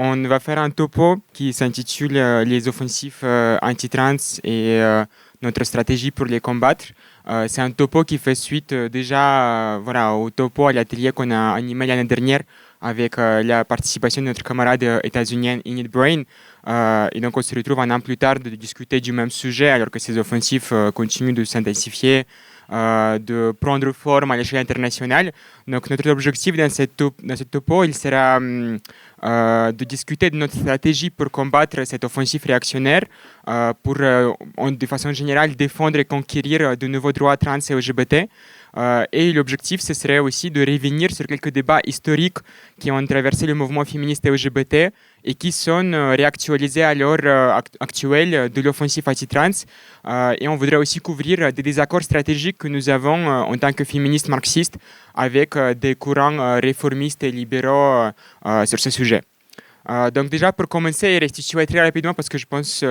on va faire un topo qui s'intitule Les offensifs anti-trans et notre stratégie pour les combattre. C'est un topo qui fait suite déjà au topo à l'atelier qu'on a animé l'année dernière avec la participation de notre camarade états-unienne Enid Brain. Et donc on se retrouve un an plus tard de discuter du même sujet alors que ces offensifs continuent de s'intensifier, de prendre forme à l'échelle internationale. Donc notre objectif dans ce topo, il sera de discuter de notre stratégie pour combattre cette offensive réactionnaire, pour de façon générale défendre et conquérir de nouveaux droits trans et LGBT. Et l'objectif, ce serait aussi de revenir sur quelques débats historiques qui ont traversé le mouvement féministe et LGBT et qui sont réactualisés à l'heure actuelle de l'offensive anti-trans. Et on voudrait aussi couvrir des désaccords stratégiques que nous avons en tant que féministes marxistes avec des courants réformistes et libéraux sur ce sujet. Donc déjà, pour commencer et restituer très rapidement, parce que je pense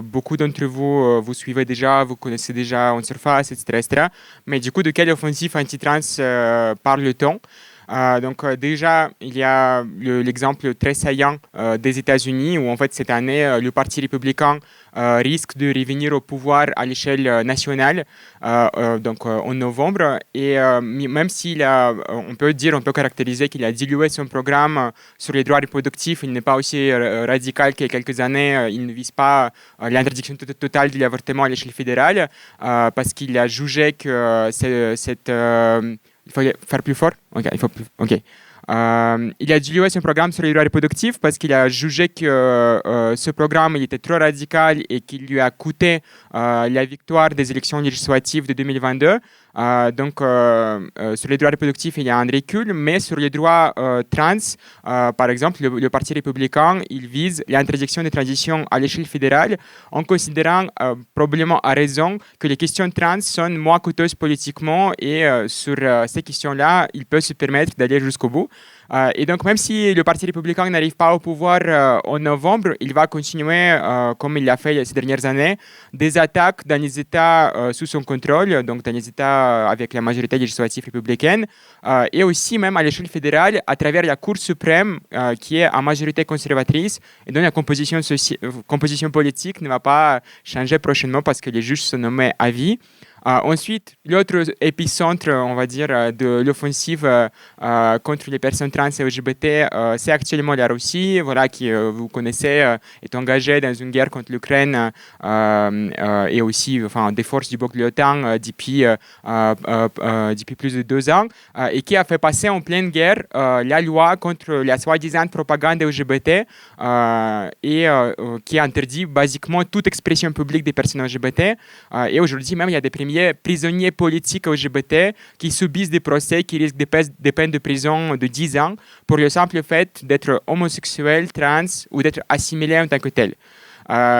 beaucoup d'entre vous, vous suivez déjà, vous connaissez déjà en surface, etc. Mais du coup, de quelle offensive anti-trans parle-t-on? Donc déjà, il y a l'exemple très saillant des États-Unis où en fait cette année, le Parti républicain risque de revenir au pouvoir à l'échelle nationale en novembre. Et même s'il a, on peut caractériser qu'il a dilué son programme sur les droits reproductifs, il n'est pas aussi radical qu'il y a quelques années. Il ne vise pas l'interdiction totale de l'avortement à l'échelle fédérale parce qu'il a jugé que il faut faire plus fort. Il a dilué son programme sur les droits reproductifs parce qu'il a jugé que ce programme il était trop radical et qu'il lui a coûté la victoire des élections législatives de 2022. Sur les droits reproductifs, il y a un recul, mais sur les droits trans, par exemple, le Parti républicain, il vise l'interdiction des transitions à l'échelle fédérale en considérant probablement à raison que les questions trans sont moins coûteuses politiquement et sur ces questions-là, il peut se permettre d'aller jusqu'au bout. Et donc, même si le Parti républicain n'arrive pas au pouvoir en novembre, il va continuer, comme il l'a fait ces dernières années, des attaques dans les États sous son contrôle, donc dans les États avec la majorité législative républicaine, et aussi même à l'échelle fédérale, à travers la Cour suprême, qui est en majorité conservatrice, et dont la composition politique ne va pas changer prochainement parce que les juges sont nommés à vie. Ensuite, l'autre épicentre, on va dire, de l'offensive contre les personnes trans et LGBT, c'est actuellement la Russie, qui, vous connaissez, est engagée dans une guerre contre l'Ukraine et aussi des forces du bloc de l'OTAN depuis plus de 2 ans et qui a fait passer en pleine guerre la loi contre la soi-disant propagande LGBT et qui interdit basiquement toute expression publique des personnes LGBT. Et aujourd'hui même, il y a des prisonniers politiques LGBT qui subissent des procès qui risquent des peines de prison de 10 ans pour le simple fait d'être homosexuel, trans ou d'être assimilé en tant que tel.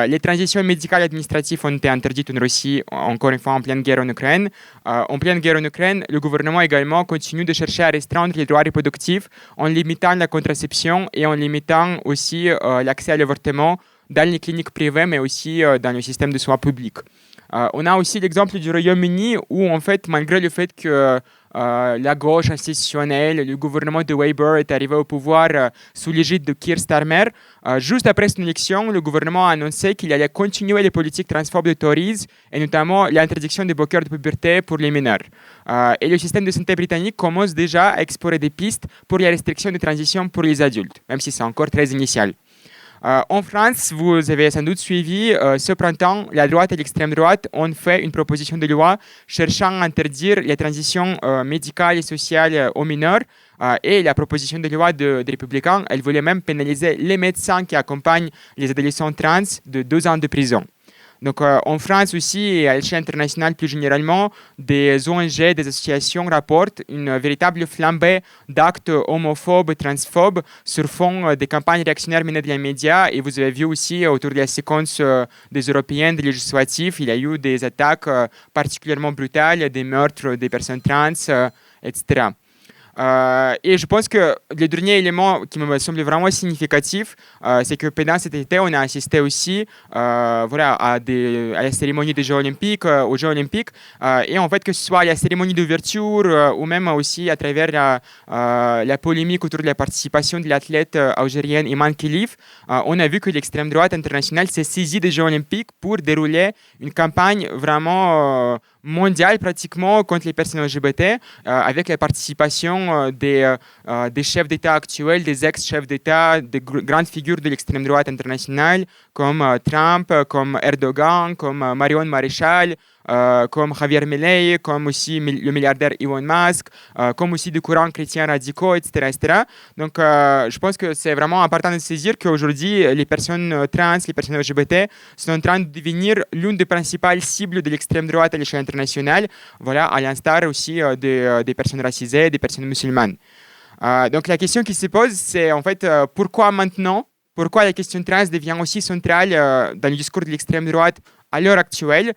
Les transitions médicales et administratives ont été interdites en Russie, encore une fois en pleine guerre en Ukraine. En pleine guerre en Ukraine, le gouvernement également continue de chercher à restreindre les droits reproductifs en limitant la contraception et en limitant aussi l'accès à l'avortement dans les cliniques privées, mais aussi dans le système de soins publics. On a aussi l'exemple du Royaume-Uni où, en fait, malgré le fait que la gauche institutionnelle, le gouvernement de Labour est arrivé au pouvoir sous l'égide de Keir Starmer, juste après son élection, le gouvernement a annoncé qu'il allait continuer les politiques transphobes de Tories et notamment l'interdiction des bloqueurs de puberté pour les mineurs. Et le système de santé britannique commence déjà à explorer des pistes pour les restrictions de transition pour les adultes, même si c'est encore très initial. En France, vous avez sans doute suivi, ce printemps, la droite et l'extrême droite ont fait une proposition de loi cherchant à interdire les transitions médicales et sociales aux mineurs. Et la proposition de loi des Républicains, elle voulait même pénaliser les médecins qui accompagnent les adolescents trans de 2 ans de prison. Donc, en France aussi et à l'échelle internationale plus généralement, des ONG, des associations rapportent une véritable flambée d'actes homophobes, transphobes sur fond des campagnes réactionnaires menées dans les médias. Et vous avez vu aussi autour de la séquence des Européennes, des législatives, il y a eu des attaques particulièrement brutales, des meurtres des personnes trans, etc. Et je pense que le dernier élément qui me semble vraiment significatif, c'est que pendant cet été, on a assisté aussi voilà, à la cérémonie des Jeux Olympiques, aux Jeux Olympiques. Et en fait, que ce soit à la cérémonie d'ouverture ou même aussi à travers la polémique autour de la participation de l'athlète algérienne Iman Khelif, on a vu que l'extrême droite internationale s'est saisie des Jeux Olympiques pour dérouler une campagne vraiment mondiale pratiquement contre les personnes LGBT, avec la participation des chefs d'État actuels, des ex-chefs d'État, des grandes figures de l'extrême droite internationale, comme Trump, comme Erdogan, comme Marion Maréchal, comme Javier Milei, comme aussi le milliardaire Elon Musk, comme aussi des courants chrétiens radicaux, etc. etc. Donc, je pense que c'est vraiment important de saisir qu'aujourd'hui, les personnes trans, les personnes LGBT sont en train de devenir l'une des principales cibles de l'extrême droite à l'échelle internationale, voilà, à l'instar aussi des personnes racisées, des personnes musulmanes. Donc, la question qui se pose, c'est en fait pourquoi maintenant? Pourquoi la question trans devient aussi centrale dans le discours de l'extrême droite à l'heure actuelle?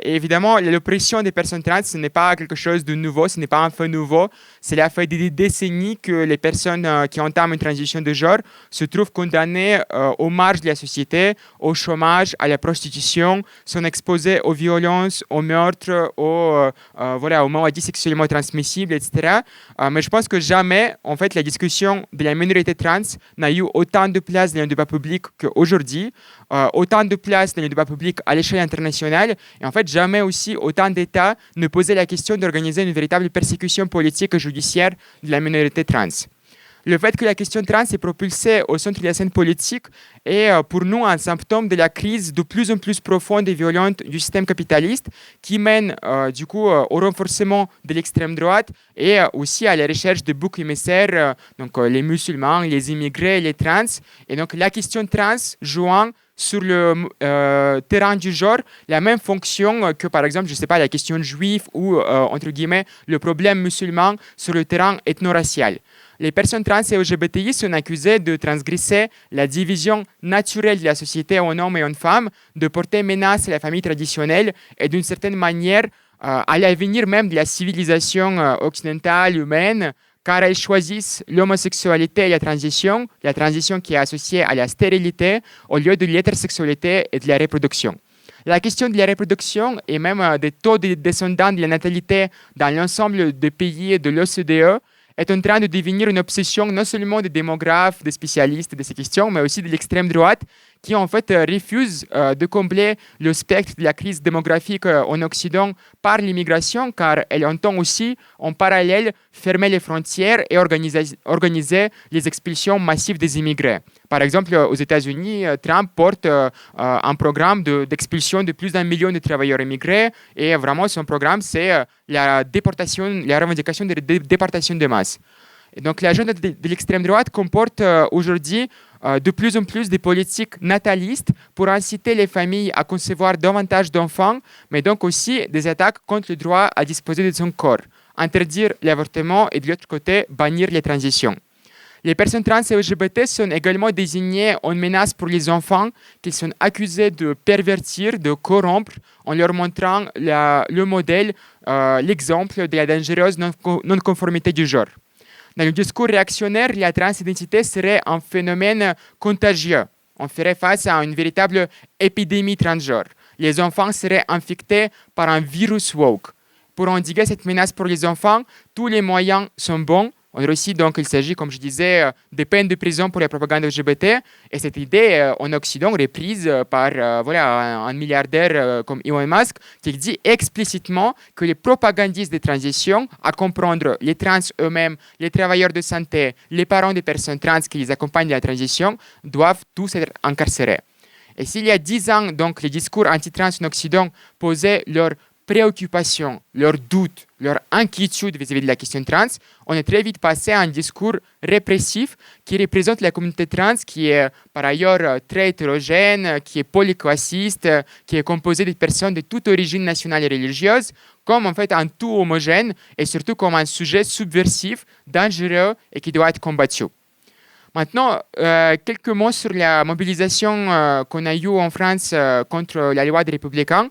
Et évidemment, l'oppression des personnes trans, ce n'est pas quelque chose de nouveau, ce n'est pas un fait nouveau. C'est la fait des décennies que les personnes qui entament une transition de genre se trouvent condamnées aux marges de la société, au chômage, à la prostitution, sont exposées aux violences, aux meurtres, voilà, aux maladies sexuellement transmissibles, etc. Mais je pense que jamais, en fait, la discussion de la minorité trans n'a eu autant de place dans le débat public qu'aujourd'hui, autant de place dans le débat public à l'échelle internationale. Et en fait, jamais aussi autant d'États ne posaient la question d'organiser une véritable persécution politique et judiciaire de la minorité trans. Le fait que la question trans est propulsée au centre de la scène politique est pour nous un symptôme de la crise de plus en plus profonde et violente du système capitaliste qui mène du coup au renforcement de l'extrême droite et aussi à la recherche de boucs émissaires, donc les musulmans, les immigrés, les trans. Et donc la question trans jouant sur le terrain du genre la même fonction que par exemple, je sais pas, la question juive ou entre guillemets le problème musulman sur le terrain ethno-racial. Les personnes trans et LGBTI sont accusées de transgresser la division naturelle de la société en hommes et en femmes, de porter menace à la famille traditionnelle et d'une certaine manière à l'avenir même de la civilisation occidentale humaine, car elles choisissent l'homosexualité et la transition qui est associée à la stérilité au lieu de l'hétérosexualité et de la reproduction. La question de la reproduction et même des taux de descendants de la natalité dans l'ensemble des pays de l'OCDE est en train de devenir une obsession non seulement des démographes, des spécialistes de ces questions, mais aussi de l'extrême droite qui en fait refuse de combler le spectre de la crise démographique en Occident par l'immigration, car elle entend aussi en parallèle fermer les frontières et organiser les expulsions massives des immigrés. Par exemple, aux États-Unis, Trump porte un programme d'expulsion de plus d'1 million de travailleurs immigrés et vraiment son programme, c'est la revendication de déportation de masse. Et donc l'agenda de l'extrême droite comporte aujourd'hui de plus en plus des politiques natalistes pour inciter les familles à concevoir davantage d'enfants, mais donc aussi des attaques contre le droit à disposer de son corps, interdire l'avortement et de l'autre côté, bannir les transitions. Les personnes trans et LGBT sont également désignées en menace pour les enfants qu'ils sont accusés de pervertir, de corrompre, en leur montrant le modèle, l'exemple de la dangereuse non-conformité du genre. Dans le discours réactionnaire, la transidentité serait un phénomène contagieux. On ferait face à une véritable épidémie transgenre. Les enfants seraient infectés par un virus woke. Pour endiguer cette menace pour les enfants, tous les moyens sont bons. En Russie, donc, il s'agit, comme je disais, de peines de prison pour la propagande LGBT. Et cette idée, en Occident, reprise par un milliardaire comme Elon Musk, qui dit explicitement que les propagandistes de transition, à comprendre les trans eux-mêmes, les travailleurs de santé, les parents des personnes trans qui les accompagnent dans la transition, doivent tous être incarcérés. Et s'il y a 10 ans, donc, les discours anti-trans en Occident posaient leurs préoccupations, leurs doutes, leur inquiétude vis-à-vis de la question trans, on est très vite passé à un discours répressif qui représente la communauté trans qui est par ailleurs très hétérogène, qui est polyclassiste, qui est composée de personnes de toute origine nationale et religieuse, comme en fait un tout homogène et surtout comme un sujet subversif, dangereux et qui doit être combattu. Maintenant, quelques mots sur la mobilisation qu'on a eue en France contre la loi des Républicains.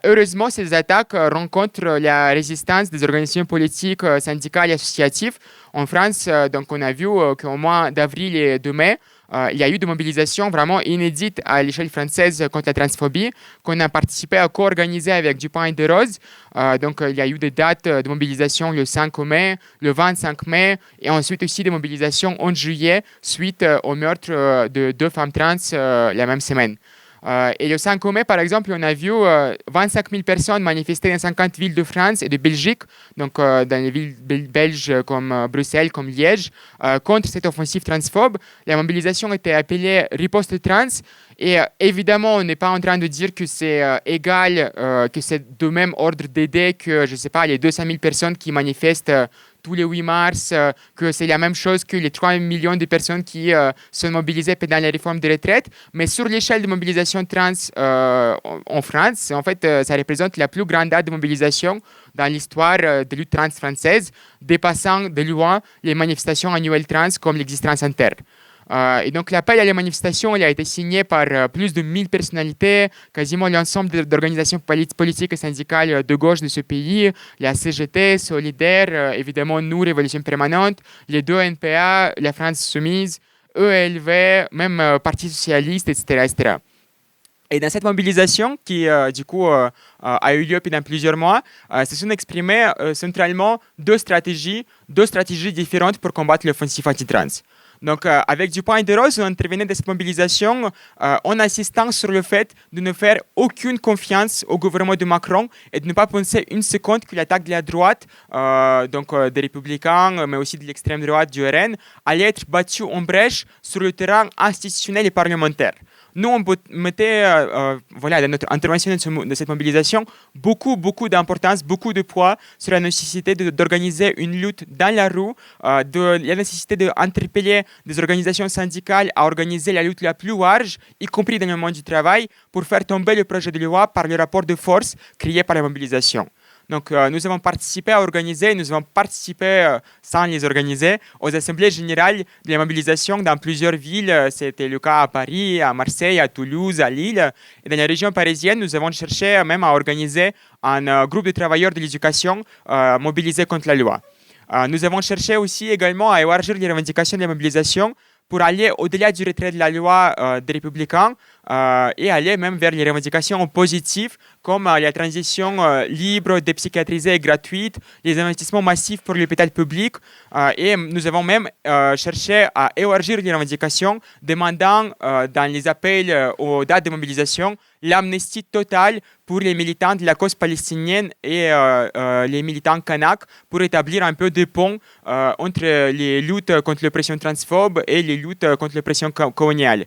Heureusement, ces attaques rencontrent la résistance des organisations politiques, syndicales et associatives. En France, donc on a vu qu'au mois d'avril et de mai, il y a eu des mobilisations vraiment inédites à l'échelle française contre la transphobie, qu'on a participé à co-organiser avec Dupont et de Rose. Donc, il y a eu des dates de mobilisation le 5 mai, le 25 mai, et ensuite aussi des mobilisations en juillet, suite au meurtre de 2 femmes trans la même semaine. Et le 5 mai, par exemple, on a vu 25 000 personnes manifester dans 50 villes de France et de Belgique, donc dans les villes belges comme Bruxelles, comme Liège, contre cette offensive transphobe. La mobilisation était appelée Riposte Trans. Et évidemment, on n'est pas en train de dire que c'est égal, que c'est de même ordre d'idée que, je ne sais pas, les 200 000 personnes qui manifestent tous les 8 mars, que c'est la même chose que les 3 millions de personnes qui sont mobilisées pendant la réforme des retraites. Mais sur l'échelle de mobilisation trans en France, en fait, ça représente la plus grande date de mobilisation dans l'histoire de lutte trans française, dépassant de loin les manifestations annuelles trans comme l'existence inter. Et donc l'appel à la manifestation il a été signé par plus de 1000 personnalités, quasiment l'ensemble d'organisations politiques et syndicales de gauche de ce pays, la CGT, Solidaire, évidemment nous, Révolution Permanente, les deux NPA, la France Soumise, ELV, même Parti Socialiste, etc., etc. Et dans cette mobilisation qui, du coup, a eu lieu pendant plusieurs mois, se sont exprimées centralement deux stratégies différentes pour combattre l'offensive anti-trans. Donc, avec Dupont et de Rose, on intervenait dans cette mobilisation en insistant sur le fait de ne faire aucune confiance au gouvernement de Macron et de ne pas penser une seconde que l'attaque de la droite, des républicains, mais aussi de l'extrême droite du RN, allait être battue en brèche sur le terrain institutionnel et parlementaire. Nous, on mettait dans notre intervention de cette mobilisation beaucoup d'importance, beaucoup de poids sur la nécessité d'organiser une lutte dans la rue, la nécessité d'interpeller des organisations syndicales à organiser la lutte la plus large, y compris dans le monde du travail, pour faire tomber le projet de loi par le rapport de force créé par la mobilisation. Donc, nous avons participé à organiser, nous avons participé sans les organiser aux assemblées générales de la mobilisation dans plusieurs villes. C'était le cas à Paris, à Marseille, à Toulouse, à Lille. Et dans la région parisienne, nous avons cherché même à organiser un groupe de travailleurs de l'éducation mobilisés contre la loi. Nous avons cherché aussi également à élargir les revendications de la mobilisation pour aller au-delà du retrait de la loi des Républicains et aller même vers les revendications positives comme la transition libre, dépsychiatrisée et gratuite, les investissements massifs pour l'hôpital public. Et nous avons même cherché à élargir les revendications demandant dans les appels aux dates de mobilisation l'amnistie totale pour les militants de la cause palestinienne et les militants kanaks pour établir un peu de pont entre les luttes contre l'oppression transphobe et les luttes contre l'oppression coloniale.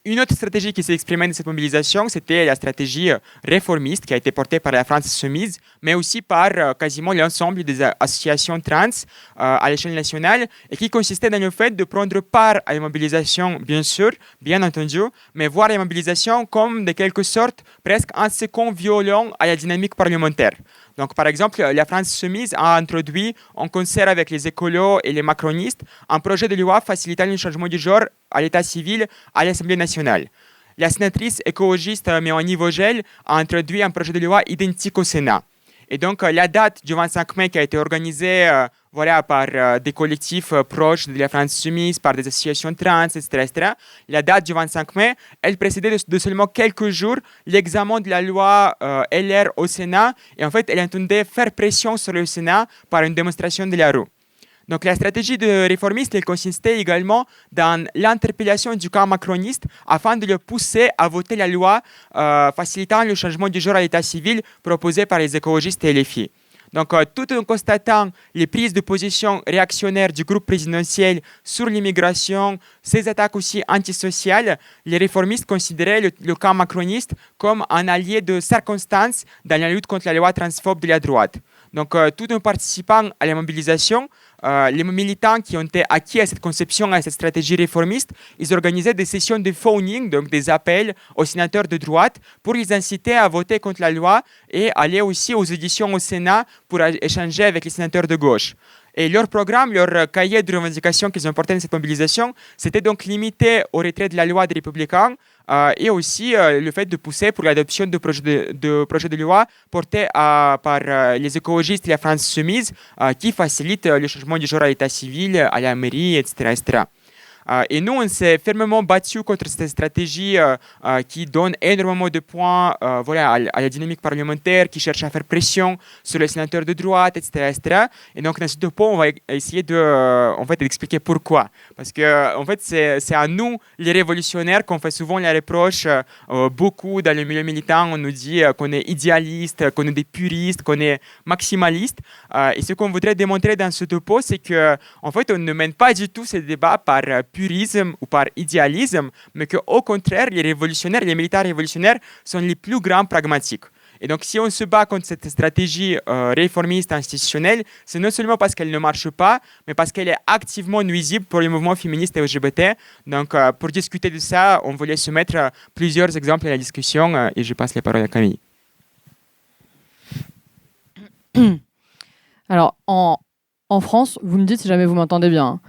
Une autre stratégie qui s'est exprimée dans cette mobilisation, c'était la stratégie réformiste qui a été portée par la France Soumise, mais aussi par quasiment l'ensemble des associations trans à l'échelle nationale et qui consistait dans le fait de prendre part à la mobilisation, bien sûr, bien entendu, mais voir la mobilisation comme de quelque sorte presque un second violon à la dynamique parlementaire. Donc, par exemple, la France Soumise a introduit, en concert avec les écolos et les macronistes, un projet de loi facilitant le changement du genre à l'état civil à l'Assemblée nationale. La sénatrice écologiste Mélanie Vogel a introduit un projet de loi identique au Sénat. Et donc, la date du 25 mai qui a été organisée par des collectifs proches de la France Soumise, par des associations trans, etc., la date du 25 mai, elle précédait de seulement quelques jours l'examen de la loi LR au Sénat. Et en fait, elle entendait faire pression sur le Sénat par une démonstration de la rue. Donc la stratégie de réformiste, elle consistait également dans l'interpellation du camp macroniste afin de le pousser à voter la loi facilitant le changement du genre à l'état civil proposée par les écologistes et les filles. Donc, tout en constatant les prises de position réactionnaires du groupe présidentiel sur l'immigration, ces attaques aussi antisociales, les réformistes considéraient le camp macroniste comme un allié de circonstance dans la lutte contre la loi transphobe de la droite. Donc, tout en participant à la mobilisation, les militants qui ont été acquis à cette conception, à cette stratégie réformiste, ils organisaient des sessions de phoning, donc des appels aux sénateurs de droite pour les inciter à voter contre la loi et aller aussi aux auditions au Sénat pour échanger avec les sénateurs de gauche. Et leur programme, leur cahier de revendications qu'ils ont porté dans cette mobilisation, c'était donc limité au retrait de la loi des républicains et aussi le fait de pousser pour l'adoption de projets de loi portés par les écologistes et la France soumise qui facilitent le changement du genre à l'état civil, à la mairie, etc. etc. Et nous, on s'est fermement battu contre cette stratégie qui donne énormément de points voilà, à la dynamique parlementaire, qui cherche à faire pression sur les sénateurs de droite, etc. etc. Et donc, dans ce topo, on va essayer d'expliquer pourquoi. Parce que, en fait, c'est à nous, les révolutionnaires, qu'on fait souvent les reproches. Beaucoup dans le milieu militant, on nous dit qu'on est idéaliste, qu'on est des puristes, qu'on est maximaliste. Et ce qu'on voudrait démontrer dans ce topo, c'est qu'en fait, on ne mène pas du tout ces débats par purisme ou par idéalisme, mais qu'au contraire, les révolutionnaires, les militaires révolutionnaires sont les plus grands pragmatiques. Et donc, si on se bat contre cette stratégie réformiste institutionnelle, c'est non seulement parce qu'elle ne marche pas, mais parce qu'elle est activement nuisible pour les mouvements féministes et LGBT. Donc, pour discuter de ça, on voulait soumettre plusieurs exemples à la discussion et je passe les paroles à Camille. Alors, en France, vous me dites si jamais vous m'entendez bien, hein.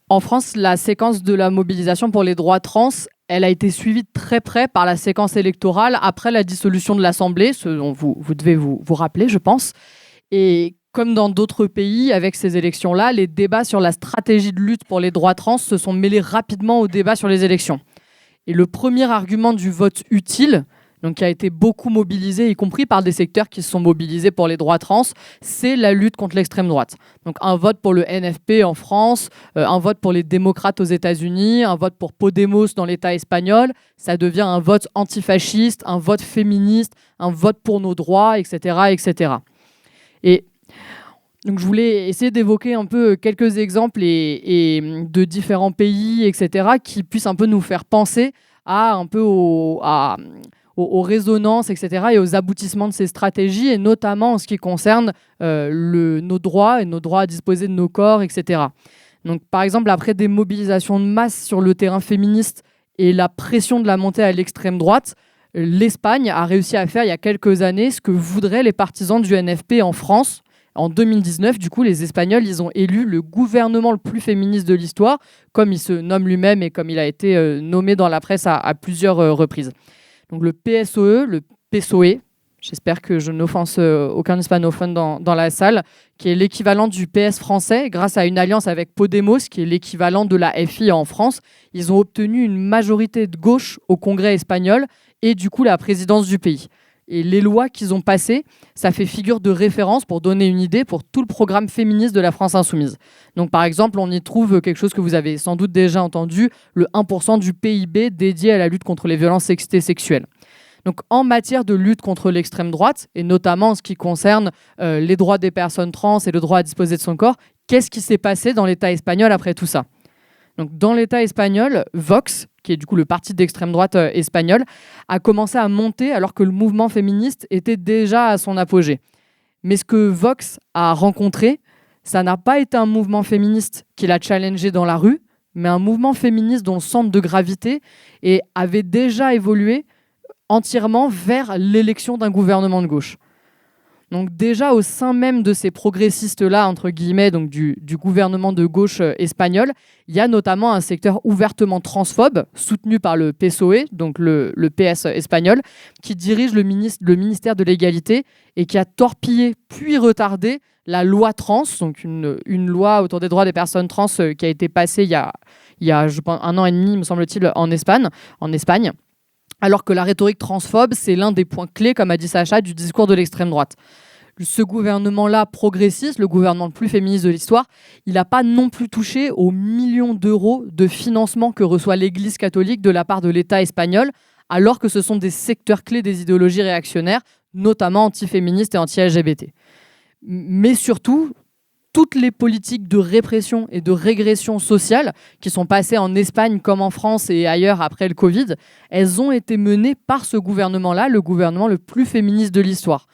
En France, la séquence de la mobilisation pour les droits trans, elle a été suivie de très près par la séquence électorale après la dissolution de l'Assemblée, ce dont vous devez vous rappeler, je pense. Et comme dans d'autres pays, avec ces élections-là, les débats sur la stratégie de lutte pour les droits trans se sont mêlés rapidement aux débats sur les élections. Et le premier argument du vote utile, donc qui a été beaucoup mobilisé, y compris par des secteurs qui se sont mobilisés pour les droits trans, c'est la lutte contre l'extrême droite. Donc un vote pour le NFP en France, un vote pour les démocrates aux États-Unis, un vote pour Podemos dans l'État espagnol, ça devient un vote antifasciste, un vote féministe, un vote pour nos droits, etc. etc. Et donc je voulais essayer d'évoquer un peu quelques exemples et de différents pays, etc., qui puissent un peu nous faire penser à un peu aux résonances, etc., et aux aboutissements de ces stratégies, et notamment en ce qui concerne nos droits à disposer de nos corps, etc. Donc, par exemple, après des mobilisations de masse sur le terrain féministe et la pression de la montée à l'extrême droite, l'Espagne a réussi à faire il y a quelques années ce que voudraient les partisans du NFP en France. En 2019, du coup, les Espagnols, ils ont élu le gouvernement le plus féministe de l'histoire, comme il se nomme lui-même et comme il a été nommé dans la presse à plusieurs reprises. Donc le PSOE, le PSOE, j'espère que je n'offense aucun hispanophone dans la salle, qui est l'équivalent du PS français, grâce à une alliance avec Podemos, qui est l'équivalent de la FI en France. Ils ont obtenu une majorité de gauche au Congrès espagnol et du coup la présidence du pays. Et les lois qu'ils ont passées, ça fait figure de référence pour donner une idée pour tout le programme féministe de la France insoumise. Donc par exemple, on y trouve quelque chose que vous avez sans doute déjà entendu, le 1% du PIB dédié à la lutte contre les violences sexistes et sexuelles. Donc en matière de lutte contre l'extrême droite, et notamment en ce qui concerne les droits des personnes trans et le droit à disposer de son corps, qu'est-ce qui s'est passé dans l'État espagnol après tout ça ? Donc, dans l'État espagnol, Vox, qui est du coup le parti d'extrême droite espagnol, a commencé à monter alors que le mouvement féministe était déjà à son apogée. Mais ce que Vox a rencontré, ça n'a pas été un mouvement féministe qui l'a challengé dans la rue, mais un mouvement féministe dont le centre de gravité avait déjà évolué entièrement vers l'élection d'un gouvernement de gauche. Donc déjà au sein même de ces progressistes-là, entre guillemets, donc du gouvernement de gauche espagnol, il y a notamment un secteur ouvertement transphobe, soutenu par le PSOE, donc le PS espagnol, qui dirige le ministère de l'égalité et qui a torpillé puis retardé la loi trans, donc une loi autour des droits des personnes trans qui a été passée il y a je pense, 1 an et demi, me semble-t-il, en Espagne. Alors que la rhétorique transphobe, c'est l'un des points clés, comme a dit Sacha, du discours de l'extrême droite. Ce gouvernement-là progressiste, le gouvernement le plus féministe de l'histoire, il n'a pas non plus touché aux millions d'euros de financement que reçoit l'Église catholique de la part de l'État espagnol, alors que ce sont des secteurs clés des idéologies réactionnaires, notamment antiféministes et anti-LGBT. Mais surtout, toutes les politiques de répression et de régression sociale qui sont passées en Espagne comme en France et ailleurs après le Covid, elles ont été menées par ce gouvernement-là, le gouvernement le plus féministe de l'histoire.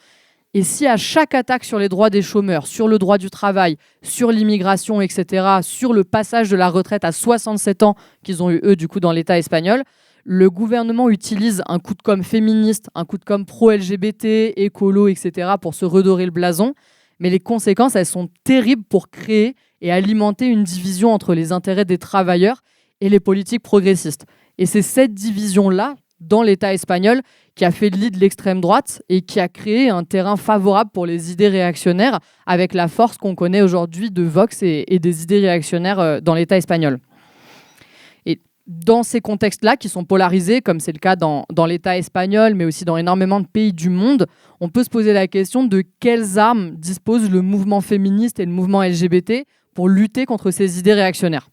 Et si à chaque attaque sur les droits des chômeurs, sur le droit du travail, sur l'immigration, etc., sur le passage de la retraite à 67 ans qu'ils ont eu eux du coup dans l'État espagnol, le gouvernement utilise un coup de com' féministe, un coup de com' pro-LGBT, écolo, etc. pour se redorer le blason, mais les conséquences, elles sont terribles pour créer et alimenter une division entre les intérêts des travailleurs et les politiques progressistes. Et c'est cette division-là, dans l'État espagnol, qui a fait de lit de l'extrême droite et qui a créé un terrain favorable pour les idées réactionnaires, avec la force qu'on connaît aujourd'hui de Vox et des idées réactionnaires dans l'État espagnol. Et dans ces contextes-là, qui sont polarisés, comme c'est le cas dans l'État espagnol, mais aussi dans énormément de pays du monde, on peut se poser la question de quelles armes dispose le mouvement féministe et le mouvement LGBT pour lutter contre ces idées réactionnaires.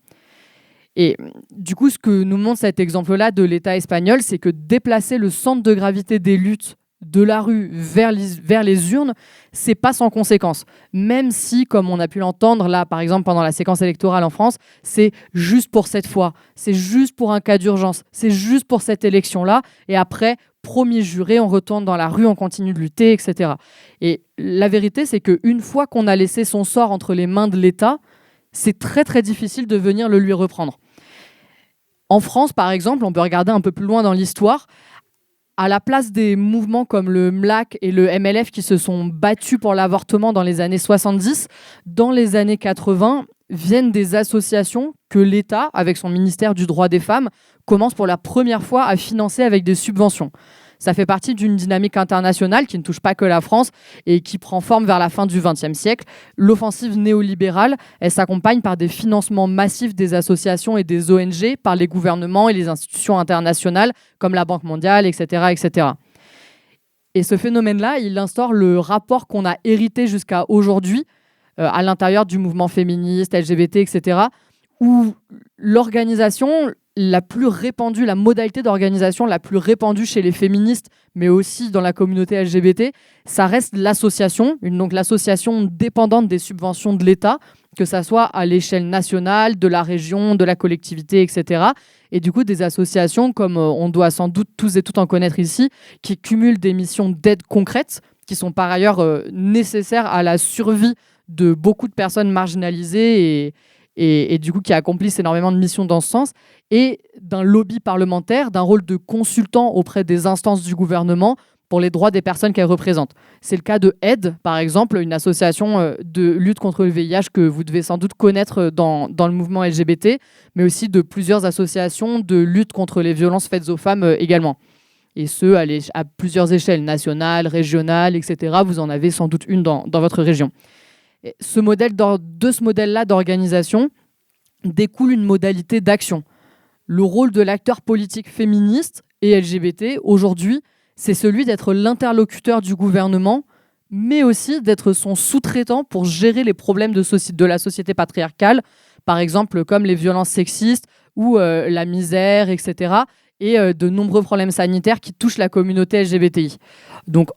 Et du coup, ce que nous montre cet exemple-là de l'État espagnol, c'est que déplacer le centre de gravité des luttes de la rue vers les urnes, c'est pas sans conséquence. Même si, comme on a pu l'entendre là, par exemple, pendant la séquence électorale en France, c'est juste pour cette fois, c'est juste pour un cas d'urgence, c'est juste pour cette élection-là, et après, premier juré, on retourne dans la rue, on continue de lutter, etc. Et la vérité, c'est qu'une fois qu'on a laissé son sort entre les mains de l'État, c'est très très difficile de venir le lui reprendre. En France, par exemple, on peut regarder un peu plus loin dans l'histoire, à la place des mouvements comme le MLAC et le MLF qui se sont battus pour l'avortement dans les années 70, dans les années 80, viennent des associations que l'État, avec son ministère du droit des femmes, commence pour la première fois à financer avec des subventions. Ça fait partie d'une dynamique internationale qui ne touche pas que la France et qui prend forme vers la fin du XXe siècle. L'offensive néolibérale, elle s'accompagne par des financements massifs des associations et des ONG par les gouvernements et les institutions internationales comme la Banque mondiale, etc., etc. Et ce phénomène-là, il instaure le rapport qu'on a hérité jusqu'à aujourd'hui à l'intérieur du mouvement féministe, LGBT, etc., où l'organisation la plus répandue, la modalité d'organisation la plus répandue chez les féministes, mais aussi dans la communauté LGBT, ça reste l'association, donc l'association dépendante des subventions de l'État, que ça soit à l'échelle nationale, de la région, de la collectivité, etc. Et du coup, des associations comme on doit sans doute tous et toutes en connaître ici, qui cumulent des missions d'aide concrètes, qui sont par ailleurs nécessaires à la survie de beaucoup de personnes marginalisées et du coup qui accomplissent énormément de missions dans ce sens, et d'un lobby parlementaire, d'un rôle de consultant auprès des instances du gouvernement pour les droits des personnes qu'elles représentent. C'est le cas de AID, par exemple, une association de lutte contre le VIH que vous devez sans doute connaître dans le mouvement LGBT, mais aussi de plusieurs associations de lutte contre les violences faites aux femmes également. Et ce, à plusieurs échelles, nationales, régionales, etc. Vous en avez sans doute une dans votre région. De ce modèle-là d'organisation découle une modalité d'action. Le rôle de l'acteur politique féministe et LGBT, aujourd'hui, c'est celui d'être l'interlocuteur du gouvernement, mais aussi d'être son sous-traitant pour gérer les problèmes de la société patriarcale, par exemple comme les violences sexistes ou la misère, etc., et de nombreux problèmes sanitaires qui touchent la communauté LGBTI. Donc,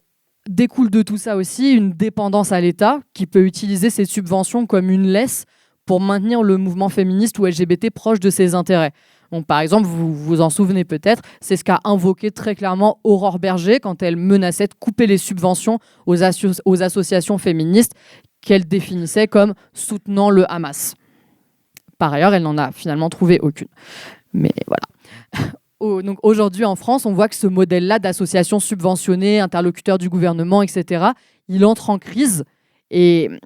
découle de tout ça aussi une dépendance à l'État qui peut utiliser ses subventions comme une laisse pour maintenir le mouvement féministe ou LGBT proche de ses intérêts. Donc, par exemple, vous vous en souvenez peut-être, c'est ce qu'a invoqué très clairement Aurore Berger quand elle menaçait de couper les subventions aux associations féministes qu'elle définissait comme soutenant le Hamas. Par ailleurs, elle n'en a finalement trouvé aucune. Mais voilà. Donc aujourd'hui en France, on voit que ce modèle-là d'association subventionnée, interlocuteur du gouvernement, etc., il entre en crise ce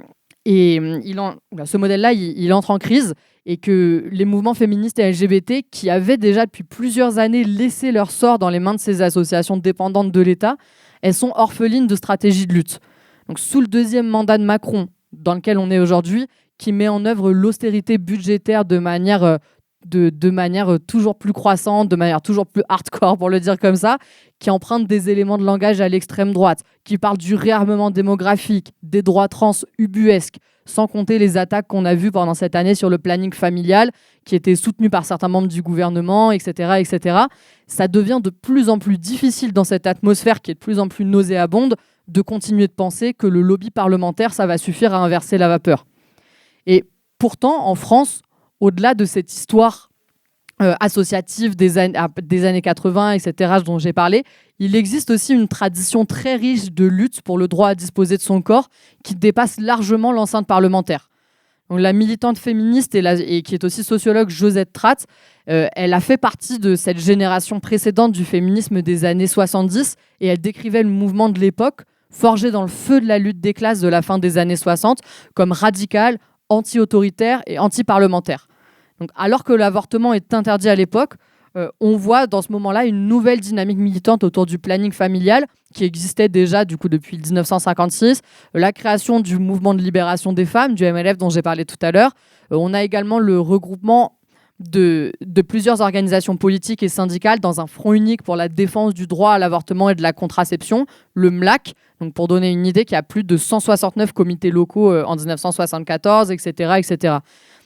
modèle-là, il entre en crise et que les mouvements féministes et LGBT qui avaient déjà depuis plusieurs années laissé leur sort dans les mains de ces associations dépendantes de l'État, elles sont orphelines de stratégie de lutte. Donc sous le deuxième mandat de Macron, dans lequel on est aujourd'hui, qui met en œuvre l'austérité budgétaire de manière toujours plus croissante, de manière toujours plus hardcore, pour le dire comme ça, qui emprunte des éléments de langage à l'extrême droite, qui parle du réarmement démographique, des droits trans ubuesques, sans compter les attaques qu'on a vues pendant cette année sur le planning familial, qui étaient soutenues par certains membres du gouvernement, etc., etc. Ça devient de plus en plus difficile dans cette atmosphère qui est de plus en plus nauséabonde de continuer de penser que le lobby parlementaire, ça va suffire à inverser la vapeur. Et pourtant, en France, au-delà de cette histoire associative des années 80, etc., dont j'ai parlé, il existe aussi une tradition très riche de lutte pour le droit à disposer de son corps qui dépasse largement l'enceinte parlementaire. Donc, la militante féministe et qui est aussi sociologue Josette Tratt, elle a fait partie de cette génération précédente du féminisme des années 70 et elle décrivait le mouvement de l'époque forgées dans le feu de la lutte des classes de la fin des années 60, comme radicales, anti-autoritaires et anti-parlementaires. Donc, alors que l'avortement est interdit à l'époque, on voit dans ce moment-là une nouvelle dynamique militante autour du planning familial qui existait déjà du coup depuis 1956, la création du mouvement de libération des femmes, du MLF dont j'ai parlé tout à l'heure. On a également le regroupement de plusieurs organisations politiques et syndicales dans un front unique pour la défense du droit à l'avortement et de la contraception, le MLAC. Donc pour donner une idée, qu'il y a plus de 169 comités locaux en 1974, etc., etc.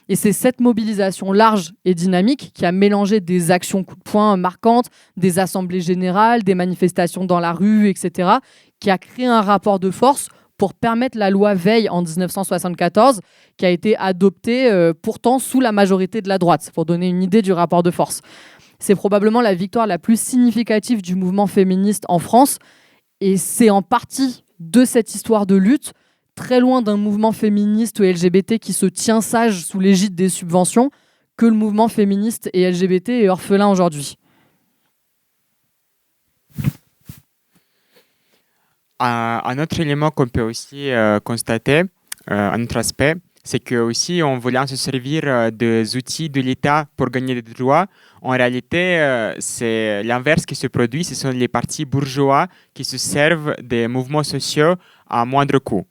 Et c'est cette mobilisation large et dynamique qui a mélangé des actions coup de poing marquantes, des assemblées générales, des manifestations dans la rue, etc., qui a créé un rapport de force pour permettre la loi Veil en 1974, qui a été adoptée pourtant sous la majorité de la droite, pour donner une idée du rapport de force. C'est probablement la victoire la plus significative du mouvement féministe en France, et c'est en partie de cette histoire de lutte, très loin d'un mouvement féministe et LGBT qui se tient sage sous l'égide des subventions, que le mouvement féministe et LGBT est orphelin aujourd'hui. Un autre élément qu'on peut aussi constater, un autre aspect, c'est que aussi en voulant se servir des outils de l'État pour gagner des droits, en réalité, c'est l'inverse qui se produit. Ce sont les partis bourgeois qui se servent des mouvements sociaux à moindre coût.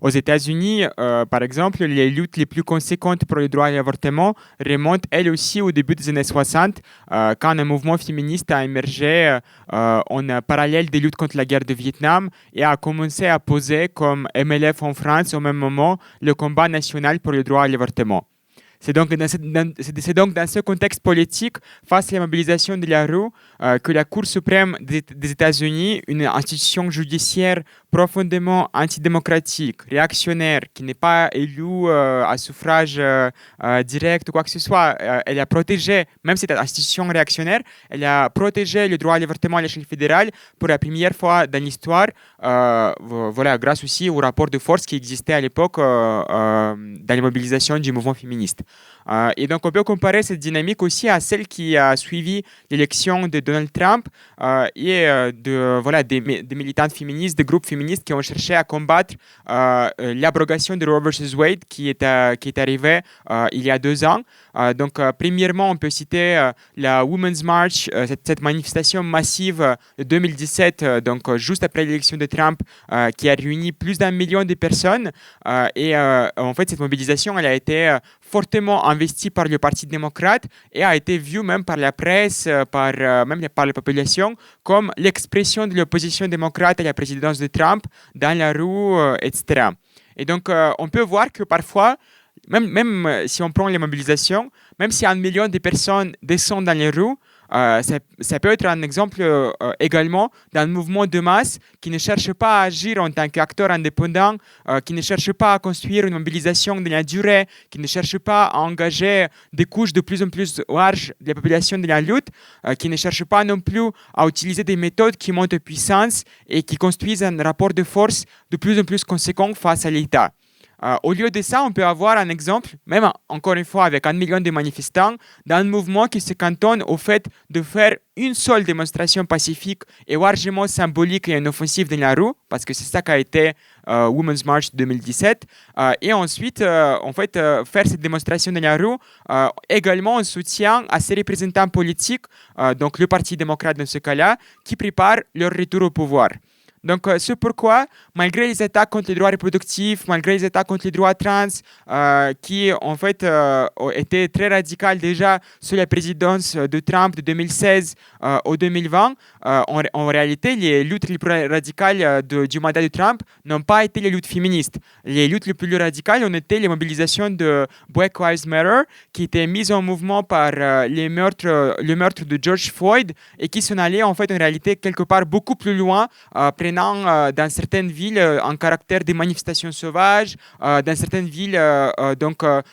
Aux États-Unis, par exemple, les luttes les plus conséquentes pour le droit à l'avortement remontent elles aussi au début des années 60, quand un mouvement féministe a émergé en parallèle des luttes contre la guerre de Vietnam et a commencé à poser comme MLF en France au même moment le combat national pour le droit à l'avortement. C'est donc dans ce contexte politique, face à la mobilisation de la rue, que la Cour suprême des États-Unis, une institution judiciaire profondément antidémocratique, réactionnaire, qui n'est pas élue à suffrage direct ou quoi que ce soit, elle a protégé, même cette institution réactionnaire, elle a protégé le droit à l'avortement à l'échelle fédérale pour la première fois dans l'histoire, voilà, grâce aussi au rapport de force qui existait à l'époque dans la mobilisation du mouvement féministe. Et donc, on peut comparer cette dynamique aussi à celle qui a suivi l'élection de Donald Trump et des militantes féministes, des groupes féministes qui ont cherché à combattre l'abrogation de Roe vs. Wade qui est arrivée il y a 2 ans. Premièrement, on peut citer la Women's March, cette manifestation massive de 2017, juste après l'élection de Trump, qui a réuni plus d'1 million de personnes. En fait, cette mobilisation, elle a été fortement investie par le Parti démocrate et a été vue même par la presse, même par la population, comme l'expression de l'opposition démocrate à la présidence de Trump dans la rue, etc. Et donc, on peut voir que parfois, même si on prend les mobilisations, même si 1 million de personnes descendent dans les rues, ça peut être un exemple également d'un mouvement de masse qui ne cherche pas à agir en tant qu'acteur indépendant, qui ne cherche pas à construire une mobilisation de la durée, qui ne cherche pas à engager des couches de plus en plus larges de la population de la lutte, qui ne cherche pas non plus à utiliser des méthodes qui montent en puissance et qui construisent un rapport de force de plus en plus conséquent face à l'État. Au lieu de ça, on peut avoir un exemple, même encore une fois avec 1 million de manifestants, d'un mouvement qui se cantonne au fait de faire une seule démonstration pacifique et largement symbolique et inoffensive dans la rue, parce que c'est ça qu'a été Women's March 2017, et ensuite, faire cette démonstration dans la rue également en soutien à ces représentants politiques, donc le Parti démocrate dans ce cas-là, qui préparent leur retour au pouvoir. Donc, c'est pourquoi, malgré les attaques contre les droits reproductifs, malgré les attaques contre les droits trans, qui en fait étaient très radicales déjà sous la présidence de Trump de 2016 au 2020, en réalité, les luttes les plus radicales du mandat de Trump n'ont pas été les luttes féministes. Les luttes les plus radicales ont été les mobilisations de Black Lives Matter, qui étaient mises en mouvement par le meurtre de George Floyd et qui sont allées en fait en réalité quelque part beaucoup plus loin, dans certaines villes un caractère de manifestations sauvages, dans certaines villes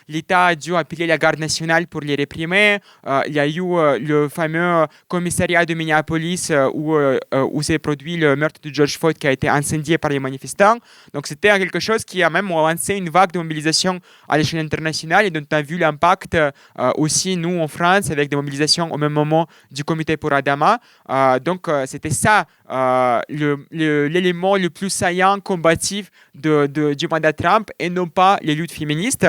l'État a dû appeler la garde nationale pour les réprimer. Il y a eu le fameux commissariat de Minneapolis où s'est produit le meurtre de George Floyd qui a été incendié par les manifestants. Donc c'était quelque chose qui a même lancé une vague de mobilisation à l'échelle internationale et dont on a vu l'impact aussi nous en France avec des mobilisations au même moment du comité pour Adama. C'était ça l'élément le plus saillant, combatif du mandat Trump et non pas les luttes féministes.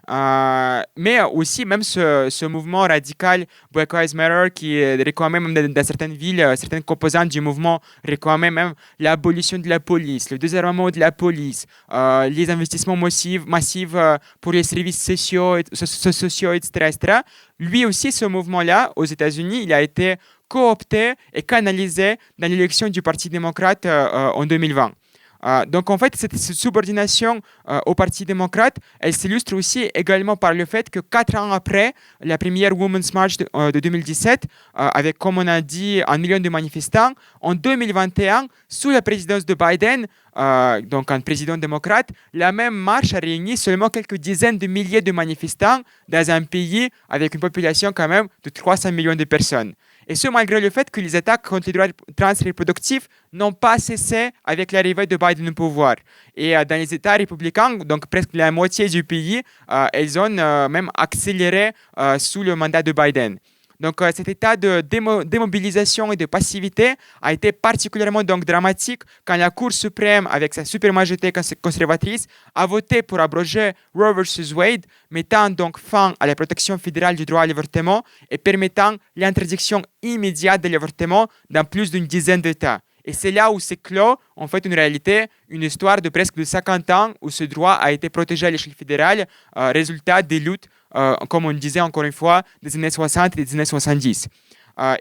Mais aussi, même ce mouvement radical Black Lives Matter qui réclamait même dans certaines villes, certaines composantes du mouvement réclamaient même l'abolition de la police, le désarmement de la police, les investissements massifs pour les services sociaux, etc. Lui aussi, ce mouvement-là, aux États-Unis, il a été coopté et canalisé dans l'élection du Parti démocrate en 2020. Donc en fait, cette subordination au Parti démocrate, elle s'illustre aussi également par le fait que 4 ans après la première Women's March de 2017, avec, comme on a dit, 1 million de manifestants, en 2021, sous la présidence de Biden, donc un président démocrate, la même marche a réuni seulement quelques dizaines de milliers de manifestants dans un pays avec une population quand même de 300 millions de personnes. Et ce, malgré le fait que les attaques contre les droits transreproductifs n'ont pas cessé avec l'arrivée de Biden au pouvoir. Et dans les États républicains, donc presque la moitié du pays, elles ont même accéléré sous le mandat de Biden. Donc cet état de démobilisation et de passivité a été particulièrement donc, dramatique quand la Cour suprême, avec sa supermajorité conservatrice, a voté pour abroger Roe vs. Wade, mettant donc fin à la protection fédérale du droit à l'avortement et permettant l'interdiction immédiate de l'avortement dans plus d'une dizaine d'États. Et c'est là où s'est clos, en fait, une réalité, une histoire de presque de 50 ans où ce droit a été protégé à l'échelle fédérale, résultat des luttes, comme on disait encore une fois, des années 60 et des années 70.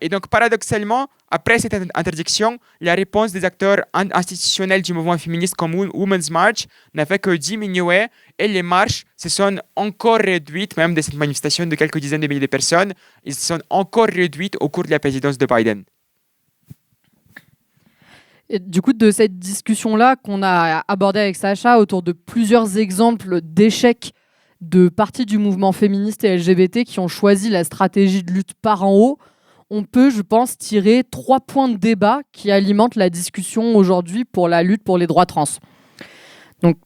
Et donc, paradoxalement, après cette interdiction, la réponse des acteurs institutionnels du mouvement féministe comme Women's March n'a fait que diminuer et les marches se sont encore réduites, même de cette manifestation de quelques dizaines de milliers de personnes, ils se sont encore réduites au cours de la présidence de Biden. Et du coup, de cette discussion-là qu'on a abordée avec Sacha autour de plusieurs exemples d'échecs de partis du mouvement féministe et LGBT qui ont choisi la stratégie de lutte par en haut, on peut, je pense, tirer 3 points de débat qui alimentent la discussion aujourd'hui pour la lutte pour les droits trans. Donc,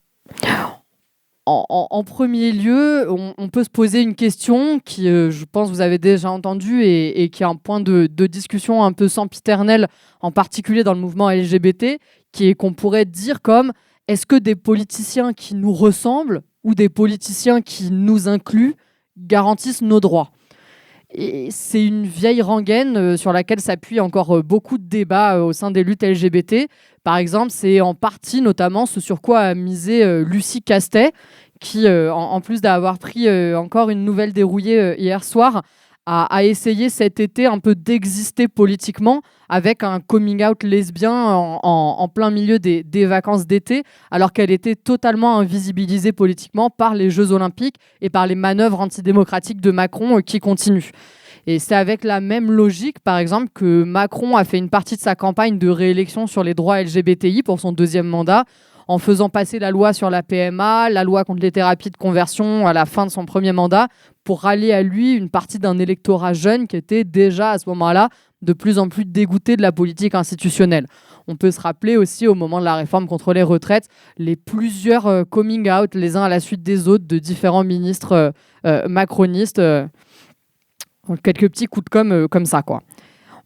en premier lieu, on peut se poser une question qui, je pense, vous avez déjà entendue et qui est un point de discussion un peu sempiternel, en particulier dans le mouvement LGBT, qui est qu'on pourrait dire comme est-ce que des politiciens qui nous ressemblent ou des politiciens qui nous incluent garantissent nos droits ? Et c'est une vieille rengaine sur laquelle s'appuient encore beaucoup de débats au sein des luttes LGBT. Par exemple, c'est en partie notamment ce sur quoi a misé Lucie Castet, qui, en plus d'avoir pris encore une nouvelle dérouillée hier soir, a essayé cet été un peu d'exister politiquement avec un coming out lesbien en plein milieu des vacances d'été, alors qu'elle était totalement invisibilisée politiquement par les Jeux Olympiques et par les manœuvres antidémocratiques de Macron qui continuent. Et c'est avec la même logique, par exemple, que Macron a fait une partie de sa campagne de réélection sur les droits LGBTI pour son 2e mandat, en faisant passer la loi sur la PMA, la loi contre les thérapies de conversion à la fin de son 1er mandat, pour rallier à lui une partie d'un électorat jeune qui était déjà à ce moment-là de plus en plus dégoûté de la politique institutionnelle. On peut se rappeler aussi au moment de la réforme contre les retraites, les plusieurs coming out les uns à la suite des autres de différents ministres macronistes. Quelques petits coups de com' comme ça, quoi.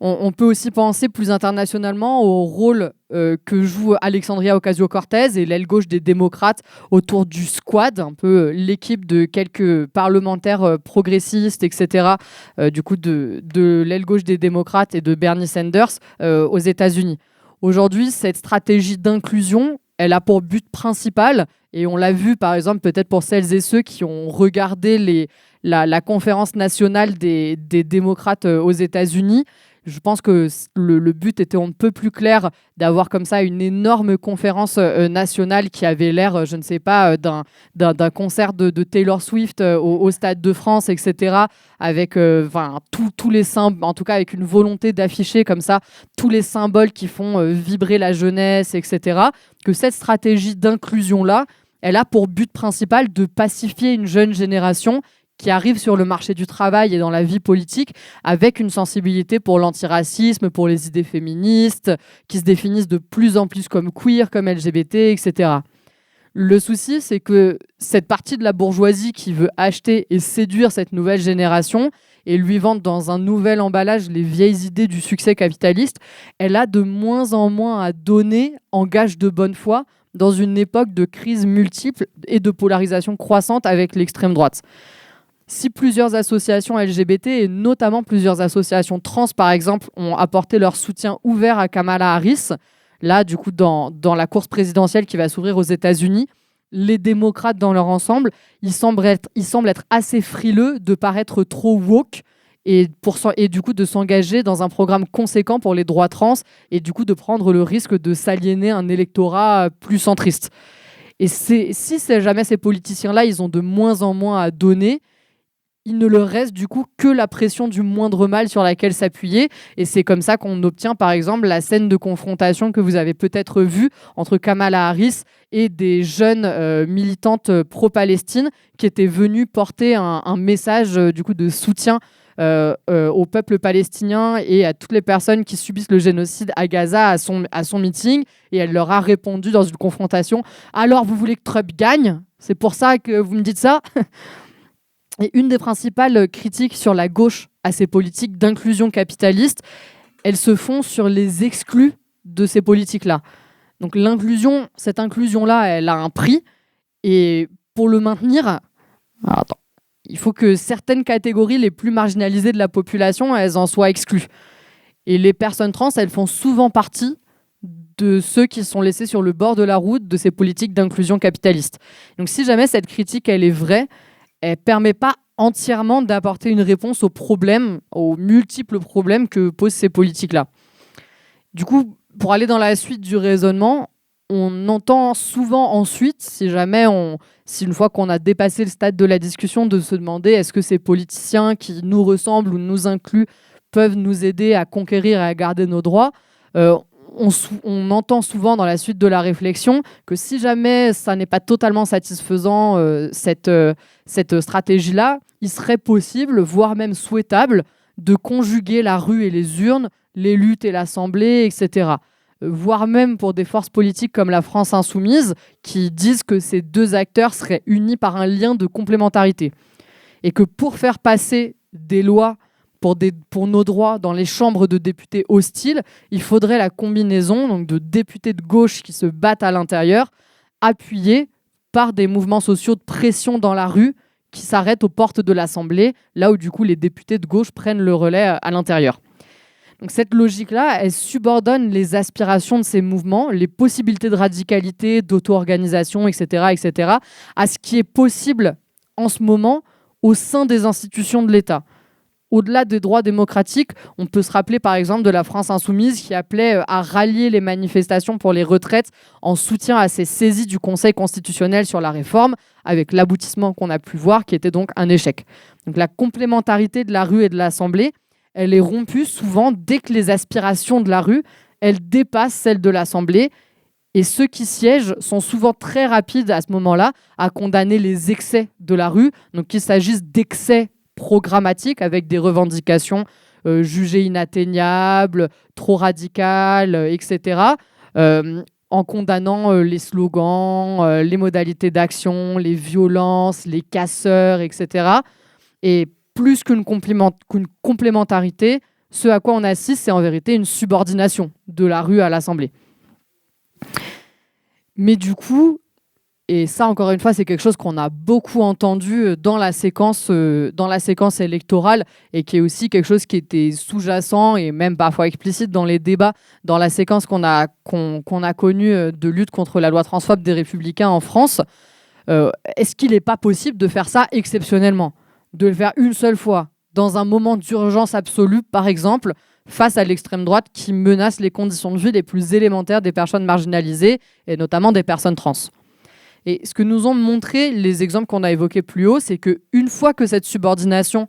On peut aussi penser plus internationalement au rôle que joue Alexandria Ocasio-Cortez et l'aile gauche des démocrates autour du Squad, un peu l'équipe de quelques parlementaires progressistes, etc., du coup de l'aile gauche des démocrates et de Bernie Sanders aux États-Unis. Aujourd'hui, cette stratégie d'inclusion, elle a pour but principal, et on l'a vu par exemple peut-être pour celles et ceux qui ont regardé la conférence nationale des démocrates aux États-Unis. Je pense que le but était on ne peut plus clair d'avoir comme ça une énorme conférence nationale qui avait l'air, je ne sais pas, d'un concert de Taylor Swift au Stade de France, etc. Avec tous les symboles, en tout cas avec une volonté d'afficher comme ça tous les symboles qui font vibrer la jeunesse, etc. Que cette stratégie d'inclusion-là, elle a pour but principal de pacifier une jeune génération qui arrivent sur le marché du travail et dans la vie politique avec une sensibilité pour l'antiracisme, pour les idées féministes, qui se définissent de plus en plus comme queer, comme LGBT, etc. Le souci, c'est que cette partie de la bourgeoisie qui veut acheter et séduire cette nouvelle génération, et lui vendre dans un nouvel emballage les vieilles idées du succès capitaliste, elle a de moins en moins à donner en gage de bonne foi dans une époque de crise multiple et de polarisation croissante avec l'extrême droite. Si plusieurs associations LGBT et notamment plusieurs associations trans, par exemple, ont apporté leur soutien ouvert à Kamala Harris, là, du coup, dans la course présidentielle qui va s'ouvrir aux États-Unis, les démocrates dans leur ensemble, ils semblent être assez frileux de paraître trop woke et du coup de s'engager dans un programme conséquent pour les droits trans et du coup de prendre le risque de s'aliéner un électorat plus centriste. Et si jamais ces politiciens-là, ils ont de moins en moins à donner, il ne leur reste du coup que la pression du moindre mal sur laquelle s'appuyer. Et c'est comme ça qu'on obtient par exemple la scène de confrontation que vous avez peut-être vue entre Kamala Harris et des jeunes militantes pro-Palestine qui étaient venues porter un message du coup de soutien au peuple palestinien et à toutes les personnes qui subissent le génocide à Gaza à son meeting. Et elle leur a répondu dans une confrontation: alors vous voulez que Trump gagne? C'est pour ça que vous me dites ça? Et une des principales critiques sur la gauche à ces politiques d'inclusion capitaliste, elles se font sur les exclus de ces politiques-là. Donc l'inclusion, cette inclusion-là, elle a un prix. Et pour le maintenir, il faut que certaines catégories les plus marginalisées de la population, elles en soient exclues. Et les personnes trans, elles font souvent partie de ceux qui sont laissés sur le bord de la route de ces politiques d'inclusion capitaliste. Donc si jamais cette critique, elle est vraie, elle ne permet pas entièrement d'apporter une réponse aux problèmes, aux multiples problèmes que posent ces politiques-là. Du coup, pour aller dans la suite du raisonnement, on entend souvent ensuite, si une fois qu'on a dépassé le stade de la discussion, de se demander est-ce que ces politiciens qui nous ressemblent ou nous incluent peuvent nous aider à conquérir et à garder nos droits. On entend souvent dans la suite de la réflexion que si jamais ça n'est pas totalement satisfaisant, cette stratégie-là, il serait possible, voire même souhaitable, de conjuguer la rue et les urnes, les luttes et l'Assemblée, etc. Voire même pour des forces politiques comme la France Insoumise, qui disent que ces deux acteurs seraient unis par un lien de complémentarité. Et que pour faire passer des lois pour nos droits dans les chambres de députés hostiles, il faudrait la combinaison donc, de députés de gauche qui se battent à l'intérieur, appuyés par des mouvements sociaux de pression dans la rue qui s'arrêtent aux portes de l'Assemblée, là où du coup les députés de gauche prennent le relais à l'intérieur. Donc cette logique-là, elle subordonne les aspirations de ces mouvements, les possibilités de radicalité, d'auto-organisation, etc., à ce qui est possible en ce moment au sein des institutions de l'État. Au-delà des droits démocratiques, on peut se rappeler par exemple de la France Insoumise qui appelait à rallier les manifestations pour les retraites en soutien à ces saisies du Conseil constitutionnel sur la réforme, avec l'aboutissement qu'on a pu voir qui était donc un échec. Donc la complémentarité de la rue et de l'Assemblée, elle est rompue souvent dès que les aspirations de la rue, elles dépassent celles de l'Assemblée. Et ceux qui siègent sont souvent très rapides à ce moment-là à condamner les excès de la rue, donc qu'il s'agisse d'excès programmatique avec des revendications jugées inatteignables, trop radicales, etc., en condamnant les slogans, les modalités d'action, les violences, les casseurs, etc. Et plus qu'une complémentarité, ce à quoi on assiste, c'est en vérité une subordination de la rue à l'Assemblée. Mais du coup, et ça, encore une fois, c'est quelque chose qu'on a beaucoup entendu dans la séquence électorale et qui est aussi quelque chose qui était sous-jacent et même parfois explicite dans les débats, dans la séquence qu'on a connue de lutte contre la loi transphobe des Républicains en France. Est-ce qu'il n'est pas possible de faire ça exceptionnellement? De le faire une seule fois, dans un moment d'urgence absolue, par exemple, face à l'extrême droite qui menace les conditions de vie les plus élémentaires des personnes marginalisées et notamment des personnes trans. Et ce que nous ont montré les exemples qu'on a évoqués plus haut, c'est qu'une fois que cette subordination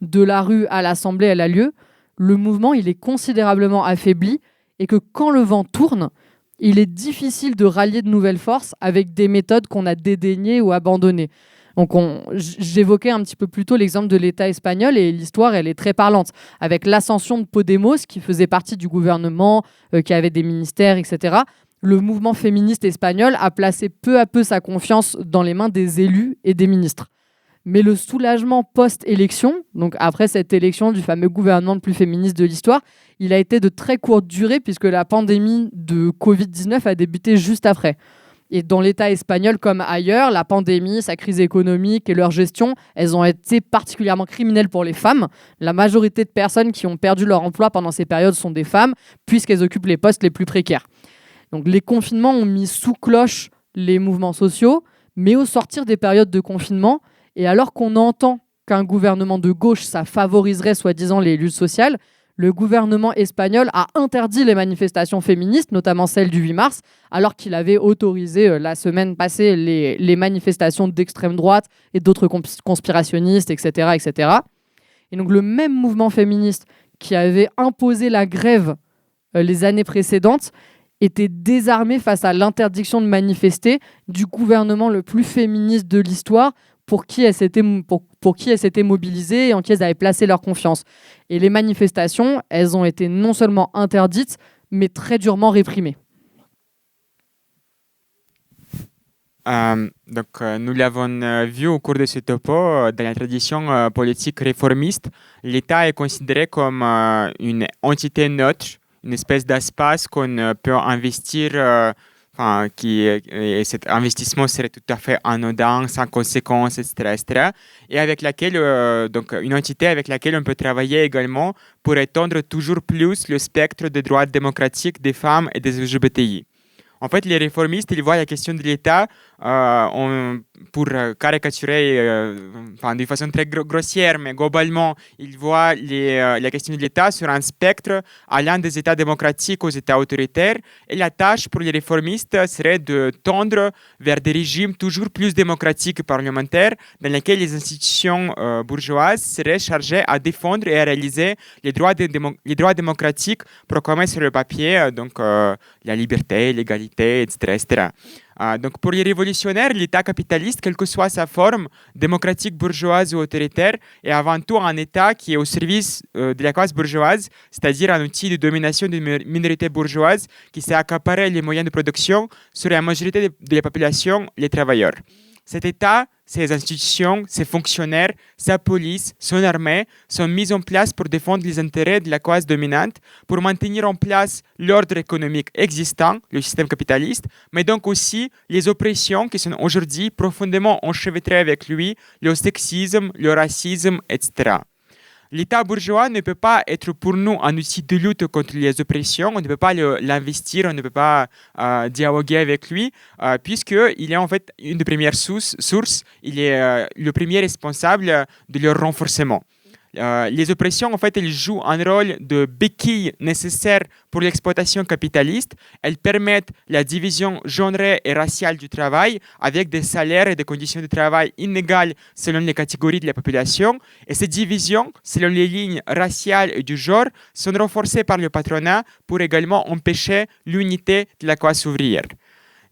de la rue à l'Assemblée elle a lieu, le mouvement il est considérablement affaibli et que quand le vent tourne, il est difficile de rallier de nouvelles forces avec des méthodes qu'on a dédaignées ou abandonnées. Donc j'évoquais un petit peu plus tôt l'exemple de l'État espagnol et l'histoire elle est très parlante. Avec l'ascension de Podemos qui faisait partie du gouvernement, qui avait des ministères, etc., le mouvement féministe espagnol a placé peu à peu sa confiance dans les mains des élus et des ministres. Mais le soulagement post-élection, donc après cette élection du fameux gouvernement le plus féministe de l'histoire, il a été de très courte durée puisque la pandémie de Covid-19 a débuté juste après. Et dans l'État espagnol comme ailleurs, la pandémie, sa crise économique et leur gestion, elles ont été particulièrement criminelles pour les femmes. La majorité de personnes qui ont perdu leur emploi pendant ces périodes sont des femmes, puisqu'elles occupent les postes les plus précaires. Donc les confinements ont mis sous cloche les mouvements sociaux, mais au sortir des périodes de confinement, et alors qu'on entend qu'un gouvernement de gauche, ça favoriserait soi-disant les luttes sociales, le gouvernement espagnol a interdit les manifestations féministes, notamment celle du 8 mars, alors qu'il avait autorisé la semaine passée les manifestations d'extrême droite et d'autres conspirationnistes, etc., etc. Et donc le même mouvement féministe qui avait imposé la grève les années précédentes était désarmé face à l'interdiction de manifester du gouvernement le plus féministe de l'histoire pour qui elles s'étaient mobilisées et en qui elles avaient placé leur confiance. Et les manifestations, elles ont été non seulement interdites, mais très durement réprimées. Nous l'avons vu au cours de ce topo, dans la tradition politique réformiste, l'État est considéré comme une entité neutre, une espèce d'espace qu'on peut investir, et cet investissement serait tout à fait anodin, sans conséquences, etc., etc. Et avec laquelle, donc une entité avec laquelle on peut travailler également pour étendre toujours plus le spectre des droits démocratiques des femmes et des LGBTI. En fait, les réformistes, ils voient la question de l'État pour caricaturer de façon très grossière, mais globalement, ils voient la question de l'État sur un spectre allant des États démocratiques aux États autoritaires. Et la tâche pour les réformistes serait de tendre vers des régimes toujours plus démocratiques et parlementaires dans lesquels les institutions bourgeoises seraient chargées à défendre et à réaliser les droits démocratiques proclamés sur le papier, donc la liberté, l'égalité, etc., etc. Donc pour les révolutionnaires, l'État capitaliste, quelle que soit sa forme, démocratique, bourgeoise ou autoritaire, est avant tout un État qui est au service de la classe bourgeoise, c'est-à-dire un outil de domination d'une minorité bourgeoise qui s'est accaparé les moyens de production sur la majorité de la population, les travailleurs. Cet État, ses institutions, ses fonctionnaires, sa police, son armée sont mis en place pour défendre les intérêts de la classe dominante, pour maintenir en place l'ordre économique existant, le système capitaliste, mais donc aussi les oppressions qui sont aujourd'hui profondément enchevêtrées avec lui, le sexisme, le racisme, etc. L'État bourgeois ne peut pas être pour nous un outil de lutte contre les oppressions, on ne peut pas l'investir, on ne peut pas dialoguer avec lui, puisqu'il est en fait une des premières sources, il est le premier responsable de leur renforcement. Les oppressions, en fait, elles jouent un rôle de béquille nécessaire pour l'exploitation capitaliste. Elles permettent la division genrée et raciale du travail avec des salaires et des conditions de travail inégales selon les catégories de la population. Et ces divisions, selon les lignes raciales et du genre, sont renforcées par le patronat pour également empêcher l'unité de la classe ouvrière.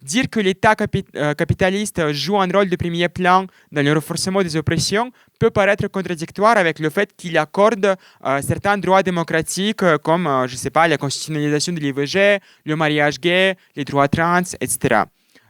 Dire que l'État capitaliste joue un rôle de premier plan dans le renforcement des oppressions peut paraître contradictoire avec le fait qu'il accorde certains droits démocratiques comme, la constitutionnalisation de l'IVG, le mariage gay, les droits trans, etc.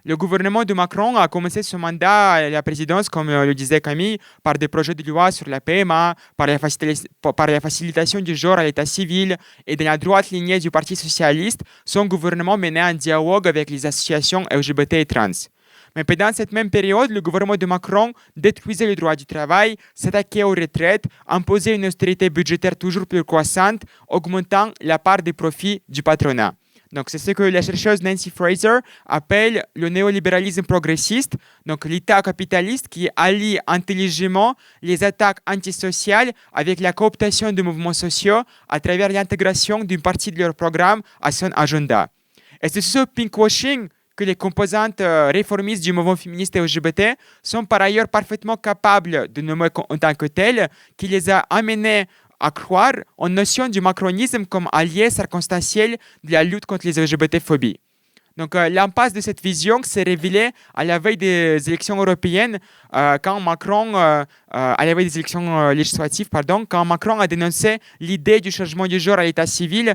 Le gouvernement de Macron a commencé son mandat à la présidence, comme le disait Camille, par des projets de loi sur la PMA, par la facilitation du genre à l'état civil, et dans la droite lignée du Parti socialiste, son gouvernement menait un dialogue avec les associations LGBT et trans. Mais pendant cette même période, le gouvernement de Macron détruisait le droit du travail, s'attaquait aux retraites, imposait une austérité budgétaire toujours plus croissante, augmentant la part des profits du patronat. Donc, c'est ce que la chercheuse Nancy Fraser appelle le néolibéralisme progressiste, donc l'État capitaliste qui allie intelligemment les attaques antisociales avec la cooptation de mouvements sociaux à travers l'intégration d'une partie de leur programme à son agenda. Et c'est ce pinkwashing que les composantes réformistes du mouvement féministe et LGBT sont par ailleurs parfaitement capables de nommer en tant que telles, qui les a amenés à croire en notion du macronisme comme allié circonstanciel de la lutte contre les LGBT-phobies. Donc, l'impasse de cette vision s'est révélée à la veille des élections européennes, quand Macron, à la veille des élections législatives, quand Macron a dénoncé l'idée du changement du genre à l'état civil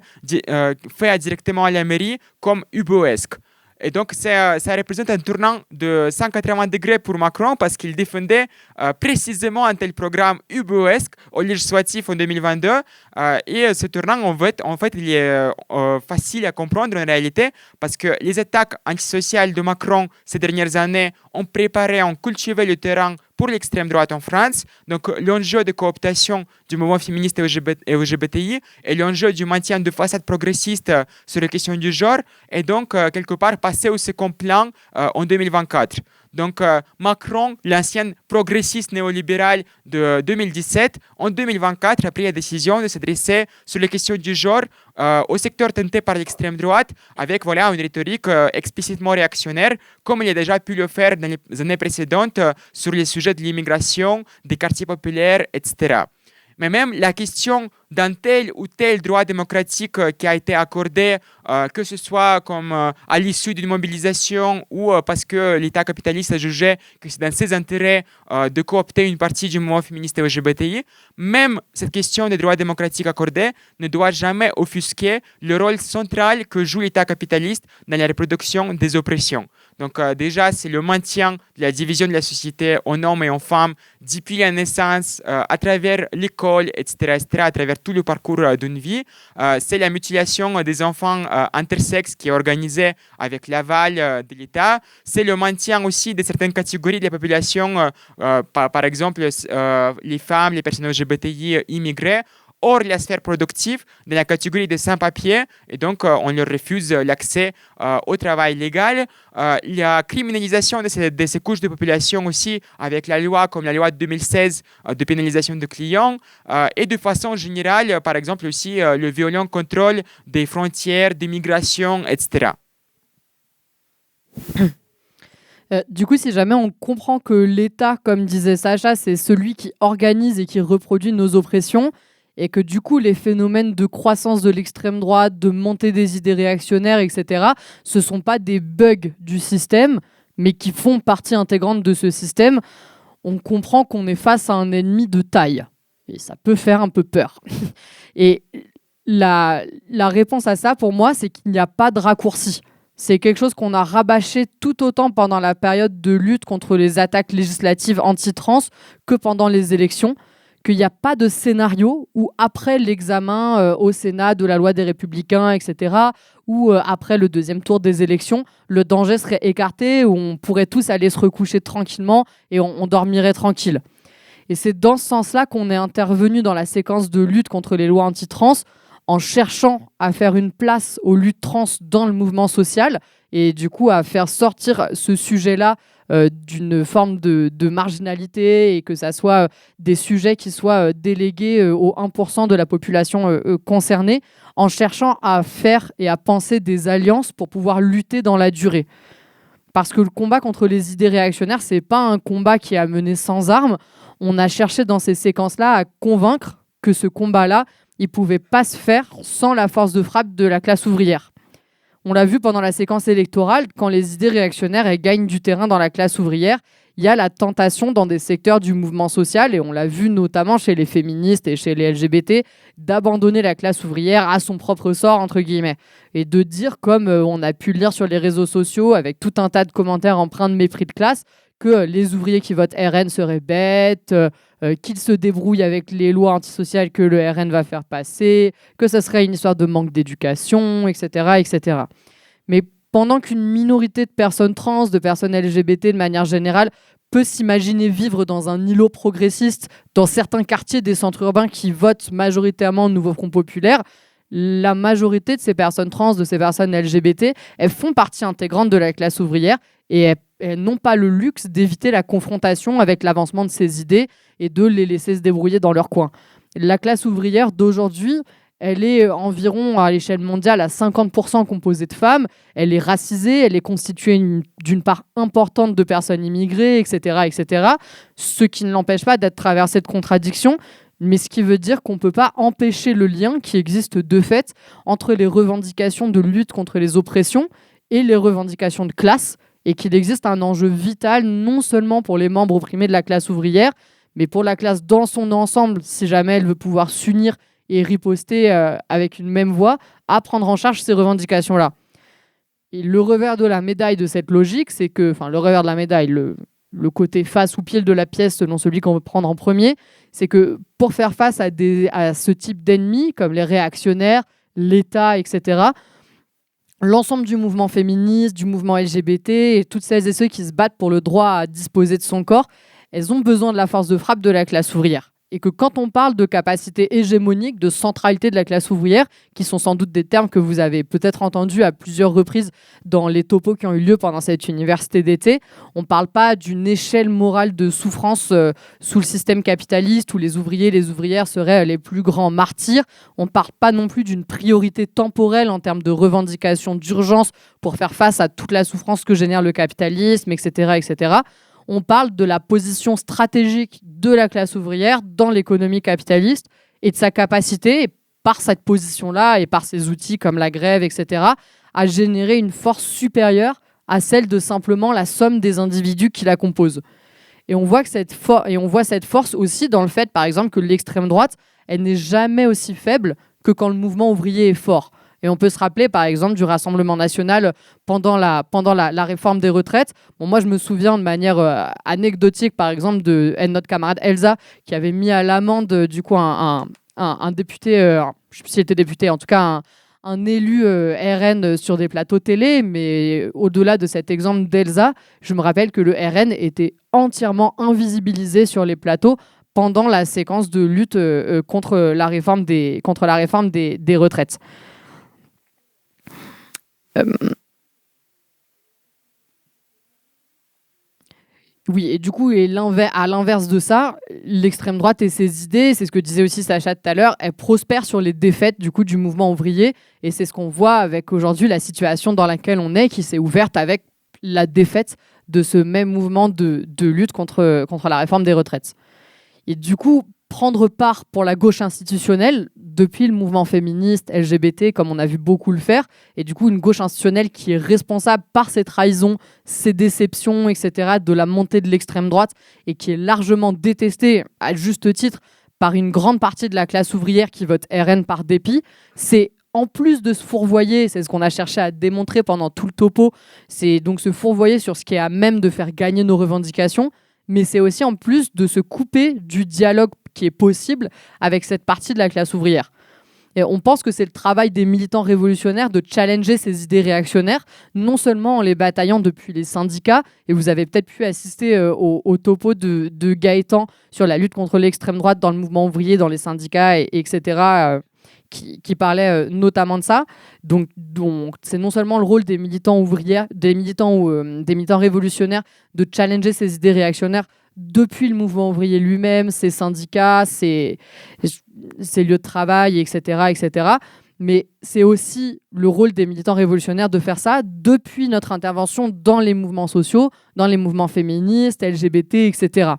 fait directement à la mairie comme ubuesque. Et donc, ça représente un tournant de 180 degrés pour Macron parce qu'il défendait précisément un tel programme ubuesque au législatif en 2022. Et ce tournant, en fait, il est facile à comprendre en réalité parce que les attaques antisociales de Macron ces dernières années ont préparé, ont cultivé le terrain pour l'extrême droite en France. Donc, l'enjeu de cooptation du mouvement féministe et LGBTI et l'enjeu du maintien de façades progressistes sur les questions du genre est donc quelque part passé au second plan en 2024. Donc, Macron, l'ancien progressiste néolibéral de 2017, en 2024 a pris la décision de s'adresser sur les questions du genre au secteur tenté par l'extrême droite, avec voilà, une rhétorique explicitement réactionnaire, comme il a déjà pu le faire dans les années précédentes sur les sujets de l'immigration, des quartiers populaires, etc. Mais même la question d'un tel ou tel droit démocratique qui a été accordé, que ce soit comme à l'issue d'une mobilisation ou parce que l'État capitaliste a jugé que c'est dans ses intérêts de coopter une partie du mouvement féministe et LGBTI, même cette question des droits démocratiques accordés ne doit jamais offusquer le rôle central que joue l'État capitaliste dans la reproduction des oppressions. Donc déjà, c'est le maintien de la division de la société en hommes et en femmes depuis la naissance, à travers l'école, etc., à travers tout le parcours d'une vie. C'est la mutilation des enfants intersexes qui est organisée avec l'aval de l'État. C'est le maintien aussi de certaines catégories de la population, par exemple les femmes, les personnes LGBTI immigrées, hors la sphère productive, dans la catégorie des sans-papiers, et donc on leur refuse l'accès au travail légal. La criminalisation de ces couches de population aussi, avec la loi comme la loi de 2016 de pénalisation de clients, et de façon générale, par exemple aussi le violent contrôle des frontières, d'immigration, etc. Du coup, si jamais on comprend que l'État, comme disait Sacha, c'est celui qui organise et qui reproduit nos oppressions, et que du coup, les phénomènes de croissance de l'extrême droite, de montée des idées réactionnaires, etc., ce ne sont pas des bugs du système, mais qui font partie intégrante de ce système, on comprend qu'on est face à un ennemi de taille. Et ça peut faire un peu peur. Et la réponse à ça, pour moi, c'est qu'il n'y a pas de raccourci. C'est quelque chose qu'on a rabâché tout autant pendant la période de lutte contre les attaques législatives anti-trans que pendant les élections. Qu'il n'y a pas de scénario où après l'examen au Sénat de la loi des Républicains, etc., ou après le deuxième tour des élections, le danger serait écarté, où on pourrait tous aller se recoucher tranquillement et on dormirait tranquille. Et c'est dans ce sens-là qu'on est intervenu dans la séquence de lutte contre les lois anti-trans, en cherchant à faire une place aux luttes trans dans le mouvement social, et du coup à faire sortir ce sujet-là d'une forme de marginalité et que ça soit des sujets qui soient délégués au 1% de la population concernée, en cherchant à faire et à penser des alliances pour pouvoir lutter dans la durée. Parce que le combat contre les idées réactionnaires, c'est pas un combat qui est à mener sans armes. On a cherché dans ces séquences-là à convaincre que ce combat-là, il pouvait pas se faire sans la force de frappe de la classe ouvrière. On l'a vu pendant la séquence électorale, quand les idées réactionnaires elles gagnent du terrain dans la classe ouvrière, il y a la tentation dans des secteurs du mouvement social, et on l'a vu notamment chez les féministes et chez les LGBT, d'abandonner la classe ouvrière à son propre sort, entre guillemets. Et de dire, comme on a pu le lire sur les réseaux sociaux, avec tout un tas de commentaires empreints de mépris de classe, que les ouvriers qui votent RN seraient bêtes, qu'ils se débrouillent avec les lois antisociales que le RN va faire passer, que ce serait une histoire de manque d'éducation, etc., etc. Mais pendant qu'une minorité de personnes trans, de personnes LGBT de manière générale, peut s'imaginer vivre dans un îlot progressiste dans certains quartiers des centres urbains qui votent majoritairement le Nouveau Front Populaire, la majorité de ces personnes trans, de ces personnes LGBT, elles font partie intégrante de la classe ouvrière et elles n'ont pas le luxe d'éviter la confrontation avec l'avancement de ces idées et de les laisser se débrouiller dans leur coin. La classe ouvrière d'aujourd'hui, elle est environ à l'échelle mondiale à 50% composée de femmes. Elle est racisée, elle est constituée d'une part importante de personnes immigrées, etc., etc. Ce qui ne l'empêche pas d'être traversée de contradictions, mais ce qui veut dire qu'on ne peut pas empêcher le lien qui existe de fait entre les revendications de lutte contre les oppressions et les revendications de classe, et qu'il existe un enjeu vital non seulement pour les membres opprimés de la classe ouvrière, mais pour la classe dans son ensemble, si jamais elle veut pouvoir s'unir et riposter avec une même voix, à prendre en charge ces revendications-là. Et le revers de la médaille de cette logique, c'est que, enfin, le revers de la médaille, le côté face ou pile de la pièce, selon celui qu'on veut prendre en premier, c'est que pour faire face à ce type d'ennemis, comme les réactionnaires, l'État, etc., l'ensemble du mouvement féministe, du mouvement LGBT et toutes celles et ceux qui se battent pour le droit à disposer de son corps, elles ont besoin de la force de frappe de la classe ouvrière. Et que quand on parle de capacité hégémonique, de centralité de la classe ouvrière, qui sont sans doute des termes que vous avez peut-être entendus à plusieurs reprises dans les topos qui ont eu lieu pendant cette université d'été, on ne parle pas d'une échelle morale de souffrance sous le système capitaliste où les ouvriers et les ouvrières seraient les plus grands martyrs. On ne parle pas non plus d'une priorité temporelle en termes de revendication d'urgence pour faire face à toute la souffrance que génère le capitalisme, etc., etc. On parle de la position stratégique de la classe ouvrière dans l'économie capitaliste et de sa capacité, par cette position-là et par ses outils comme la grève, etc., à générer une force supérieure à celle de simplement la somme des individus qui la composent. Et on voit cette force aussi dans le fait, par exemple, que l'extrême droite, elle n'est jamais aussi faible que quand le mouvement ouvrier est fort. Et on peut se rappeler, par exemple, du Rassemblement national pendant la réforme des retraites. Bon, moi, je me souviens de manière anecdotique, par exemple, de notre camarade Elsa, qui avait mis à l'amende, du coup, un député, je ne sais plus s'il était député, en tout cas, un élu RN sur des plateaux télé. Mais au-delà de cet exemple d'Elsa, je me rappelle que le RN était entièrement invisibilisé sur les plateaux pendant la séquence de lutte contre la réforme des retraites. Oui, et du coup, à l'inverse de ça, l'extrême droite et ses idées, c'est ce que disait aussi Sacha tout à l'heure, elles prospèrent sur les défaites du coup du mouvement ouvrier, et c'est ce qu'on voit avec aujourd'hui la situation dans laquelle on est, qui s'est ouverte avec la défaite de ce même mouvement de lutte contre la réforme des retraites. Et du coup, prendre part pour la gauche institutionnelle, depuis le mouvement féministe, LGBT, comme on a vu beaucoup le faire, et du coup une gauche institutionnelle qui est responsable par ses trahisons, ses déceptions, etc., de la montée de l'extrême droite, et qui est largement détestée, à juste titre, par une grande partie de la classe ouvrière qui vote RN par dépit. C'est en plus de se fourvoyer, c'est ce qu'on a cherché à démontrer pendant tout le topo, c'est donc se fourvoyer sur ce qui est à même de faire gagner nos revendications, mais c'est aussi en plus de se couper du dialogue qui est possible avec cette partie de la classe ouvrière. Et on pense que c'est le travail des militants révolutionnaires de challenger ces idées réactionnaires, non seulement en les bataillant depuis les syndicats, et vous avez peut-être pu assister au topo de Gaëtan sur la lutte contre l'extrême droite dans le mouvement ouvrier, dans les syndicats, etc., qui parlait notamment de ça. Donc, c'est non seulement le rôle des militants ouvriers, des militants révolutionnaires de challenger ces idées réactionnaires depuis le mouvement ouvrier lui-même, ses syndicats, ses lieux de travail, etc., etc. Mais c'est aussi le rôle des militants révolutionnaires de faire ça depuis notre intervention dans les mouvements sociaux, dans les mouvements féministes, LGBT, etc.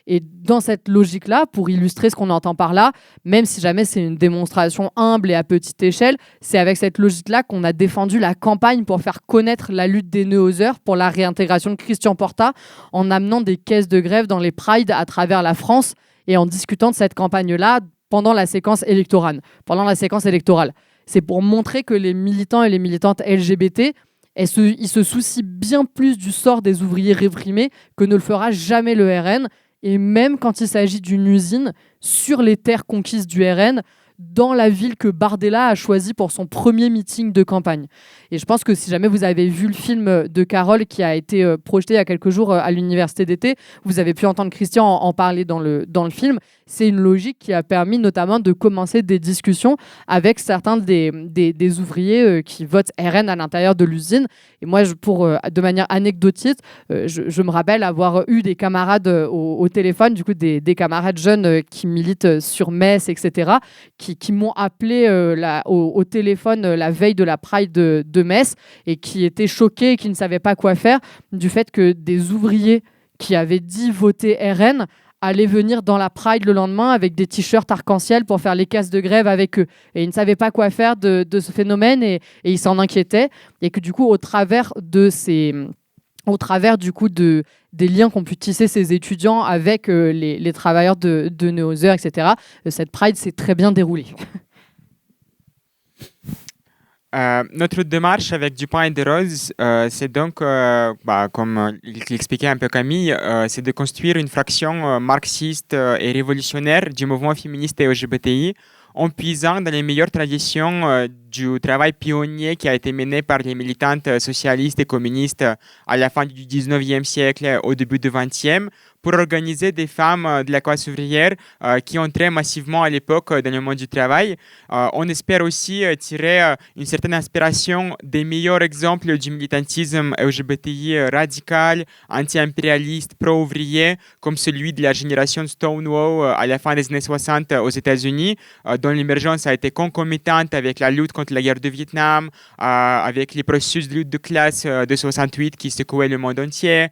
Et dans cette logique-là, pour illustrer ce qu'on entend par là, même si jamais c'est une démonstration humble et à petite échelle, c'est avec cette logique-là qu'on a défendu la campagne pour faire connaître la lutte des Neuhauser pour la réintégration de Christian Porta en amenant des caisses de grève dans les prides à travers la France et en discutant de cette campagne-là pendant la séquence électorale. C'est pour montrer que les militants et les militantes LGBT, ils se soucient bien plus du sort des ouvriers réprimés que ne le fera jamais le RN. Et même quand il s'agit d'une usine sur les terres conquises du RN, dans la ville que Bardella a choisie pour son premier meeting de campagne. Et je pense que si jamais vous avez vu le film de Carole qui a été projeté il y a quelques jours à l'université d'été, vous avez pu entendre Christian en parler dans le film. C'est une logique qui a permis notamment de commencer des discussions avec certains des ouvriers qui votent RN à l'intérieur de l'usine. Et moi, de manière anecdotique, je me rappelle avoir eu des camarades au téléphone, du coup des camarades jeunes qui militent sur Metz, etc., qui m'ont appelé au téléphone la veille de la Pride de Metz et qui étaient choqués et qui ne savaient pas quoi faire du fait que des ouvriers qui avaient dit voter RN allaient venir dans la Pride le lendemain avec des t-shirts arc-en-ciel pour faire les casses de grève avec eux. Et ils ne savaient pas quoi faire de ce phénomène et ils s'en inquiétaient. Et que du coup, au travers du coup des liens qu'ont pu tisser ces étudiants avec les travailleurs de Neuhauser, etc., cette Pride s'est très bien déroulée. Notre démarche avec Dupin et Desroses, c'est donc, comme l'expliquait un peu Camille, c'est de construire une fraction marxiste et révolutionnaire du mouvement féministe et LGBTI en puisant dans les meilleures traditions du travail pionnier qui a été mené par les militantes socialistes et communistes à la fin du 19e siècle, au début du 20e, pour organiser des femmes de la classe ouvrière qui entraient massivement à l'époque dans le monde du travail. On espère aussi tirer une certaine inspiration des meilleurs exemples du militantisme LGBTI radical, anti-impérialiste, pro-ouvrier, comme celui de la génération Stonewall à la fin des années 60 aux États-Unis, dont l'émergence a été concomitante avec la lutte contre la guerre du Vietnam, avec les processus de lutte de classe de 68 qui secouaient le monde entier,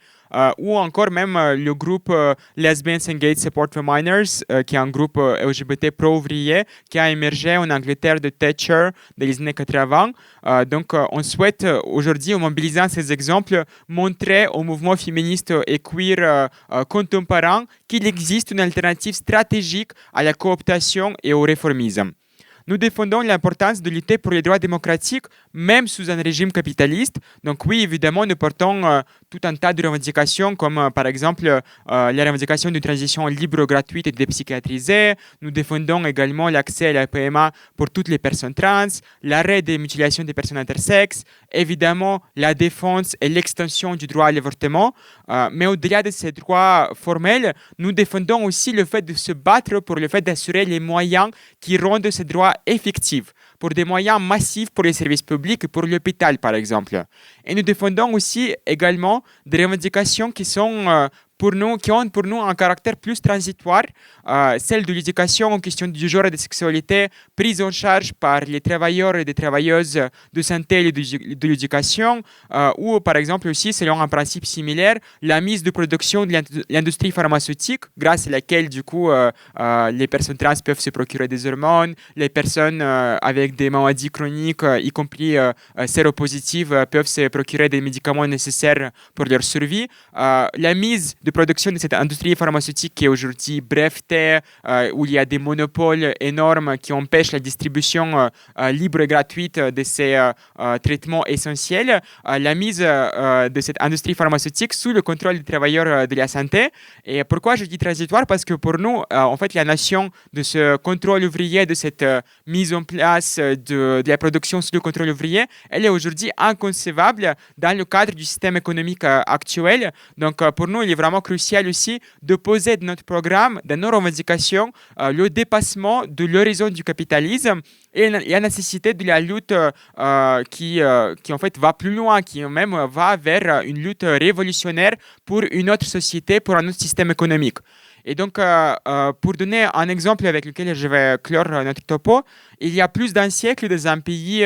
ou encore même le groupe Lesbians and Gay Support for Minors, qui est un groupe LGBT pro-ouvrier qui a émergé en Angleterre de Thatcher dans les années 80. Donc, on souhaite aujourd'hui, en mobilisant ces exemples, montrer au mouvement féministe et queer contemporain qu'il existe une alternative stratégique à la cooptation et au réformisme. Nous défendons l'importance de lutter pour les droits démocratiques, même sous un régime capitaliste. Donc oui, évidemment, nous portons tout un tas de revendications, comme par exemple la revendication d'une transition libre, gratuite et dépsychiatrisée. Nous défendons également l'accès à la PMA pour toutes les personnes trans, l'arrêt des mutilations des personnes intersexes, évidemment la défense et l'extension du droit à l'avortement. Mais au-delà de ces droits formels, nous défendons aussi le fait de se battre pour le fait d'assurer les moyens qui rendent ces droits effectifs, pour des moyens massifs pour les services publics et pour l'hôpital, par exemple. Et nous défendons aussi également des revendications qui sont qui ont pour nous un caractère plus transitoire, celle de l'éducation en question du genre et de sexualité, prise en charge par les travailleurs et des travailleuses de santé et de l'éducation, ou par exemple aussi, selon un principe similaire, la mise de production de l'industrie pharmaceutique, grâce à laquelle du coup les personnes trans peuvent se procurer des hormones, les personnes avec des maladies chroniques, y compris séropositives, peuvent se procurer des médicaments nécessaires pour leur survie. La mise de production de cette industrie pharmaceutique qui est aujourd'hui brevetée, où il y a des monopoles énormes qui empêchent la distribution libre et gratuite de ces traitements essentiels, la mise de cette industrie pharmaceutique sous le contrôle des travailleurs de la santé. Et pourquoi je dis transitoire? Parce que pour nous, en fait, la notion de ce contrôle ouvrier, de cette mise en place de la production sous le contrôle ouvrier, elle est aujourd'hui inconcevable dans le cadre du système économique actuel. Donc, pour nous, il est vraiment crucial aussi de poser dans notre programme, dans nos revendications, le dépassement de l'horizon du capitalisme et la nécessité de la lutte qui en fait va plus loin, qui même va vers une lutte révolutionnaire pour une autre société, pour un autre système économique. Et donc, pour donner un exemple avec lequel je vais clore notre topo, il y a plus d'un siècle, dans un pays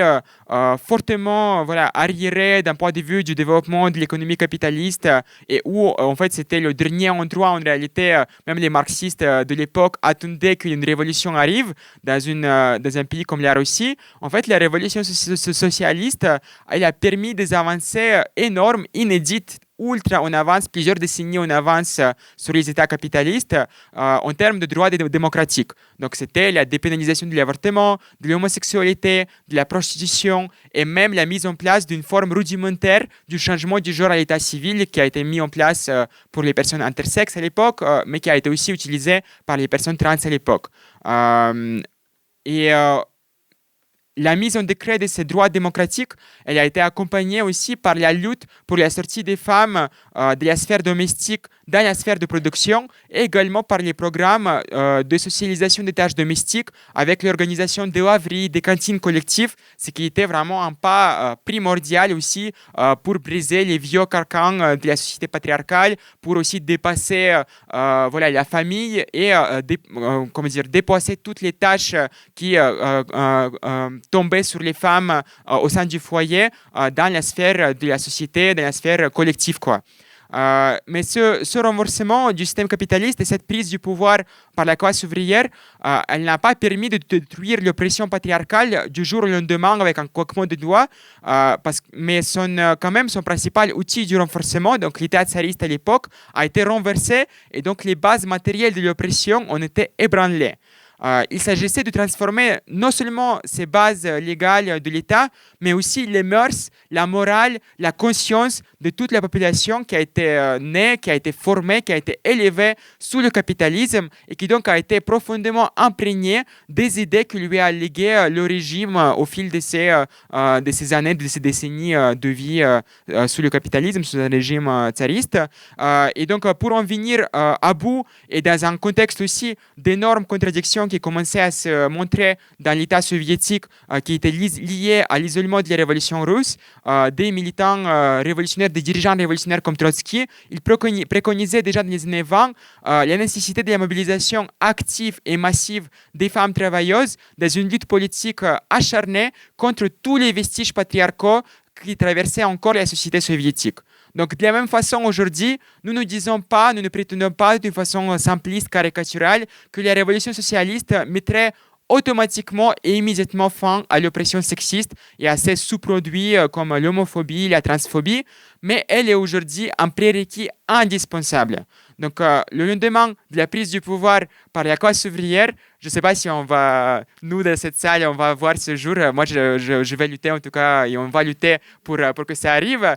fortement arriéré d'un point de vue du développement de l'économie capitaliste et où, en fait, c'était le dernier endroit, en réalité, même les marxistes de l'époque attendaient qu'une révolution arrive dans un pays comme la Russie. En fait, la révolution socialiste, elle a permis des avancées énormes, inédites, ultra en avance, plusieurs décennies en avance sur les États capitalistes en termes de droits démocratiques. Donc, c'était la dépénalisation de l'avortement, de l'homosexualité, de la prostitution et même la mise en place d'une forme rudimentaire du changement du genre à l'état civil qui a été mis en place pour les personnes intersexes à l'époque, mais qui a été aussi utilisé par les personnes trans à l'époque. La mise en décret de ces droits démocratiques, elle a été accompagnée aussi par la lutte pour la sortie des femmes de la sphère domestique dans la sphère de production et également par les programmes de socialisation des tâches domestiques avec l'organisation des laveries, des cantines collectives, ce qui était vraiment un pas primordial aussi pour briser les vieux carcans de la société patriarcale, pour aussi dépasser la famille et dépasser toutes les tâches qui tomber sur les femmes au sein du foyer dans la sphère de la société, dans la sphère collective, quoi. Mais ce renversement du système capitaliste et cette prise du pouvoir par la classe ouvrière, elle n'a pas permis de détruire l'oppression patriarcale du jour au lendemain avec un claquement de doigts, mais quand même son principal outil du renforcement, donc l'État tsariste à l'époque, a été renversé et donc les bases matérielles de l'oppression ont été ébranlées. Il s'agissait de transformer non seulement ces bases légales de l'État, mais aussi les mœurs, la morale, la conscience de toute la population qui a été née, qui a été formée, qui a été élevée sous le capitalisme et qui donc a été profondément imprégnée des idées que lui a léguées le régime au fil de ces années, de ces décennies de vie sous le capitalisme, sous un régime tsariste. Et donc, pour en venir à bout, et dans un contexte aussi d'énormes contradictions qui commençaient à se montrer dans l'État soviétique, qui étaient liées à l'isolement de la révolution russe, des militants révolutionnaires, des dirigeants révolutionnaires comme Trotsky, ils préconisaient déjà dans les années 20 la nécessité de la mobilisation active et massive des femmes travailleuses dans une lutte politique acharnée contre tous les vestiges patriarcaux qui traversaient encore la société soviétique. Donc, de la même façon, aujourd'hui, nous ne disons pas, nous ne prétendons pas d'une façon simpliste, caricaturale, que la révolution socialiste mettrait automatiquement et immédiatement fin à l'oppression sexiste et à ces sous-produits comme l'homophobie, la transphobie, mais elle est aujourd'hui un prérequis indispensable. Donc, le lendemain de la prise du pouvoir par la classe ouvrière, je ne sais pas si on va, nous, dans cette salle, on va voir ce jour. Moi, je vais lutter en tout cas, et on va lutter pour que ça arrive.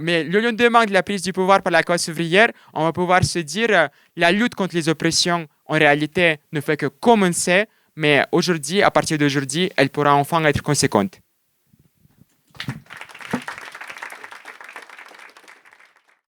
Mais le lendemain de la prise du pouvoir par la classe ouvrière, on va pouvoir se dire la lutte contre les oppressions, en réalité, ne fait que commencer. Mais aujourd'hui, à partir d'aujourd'hui, elle pourra enfin être conséquente.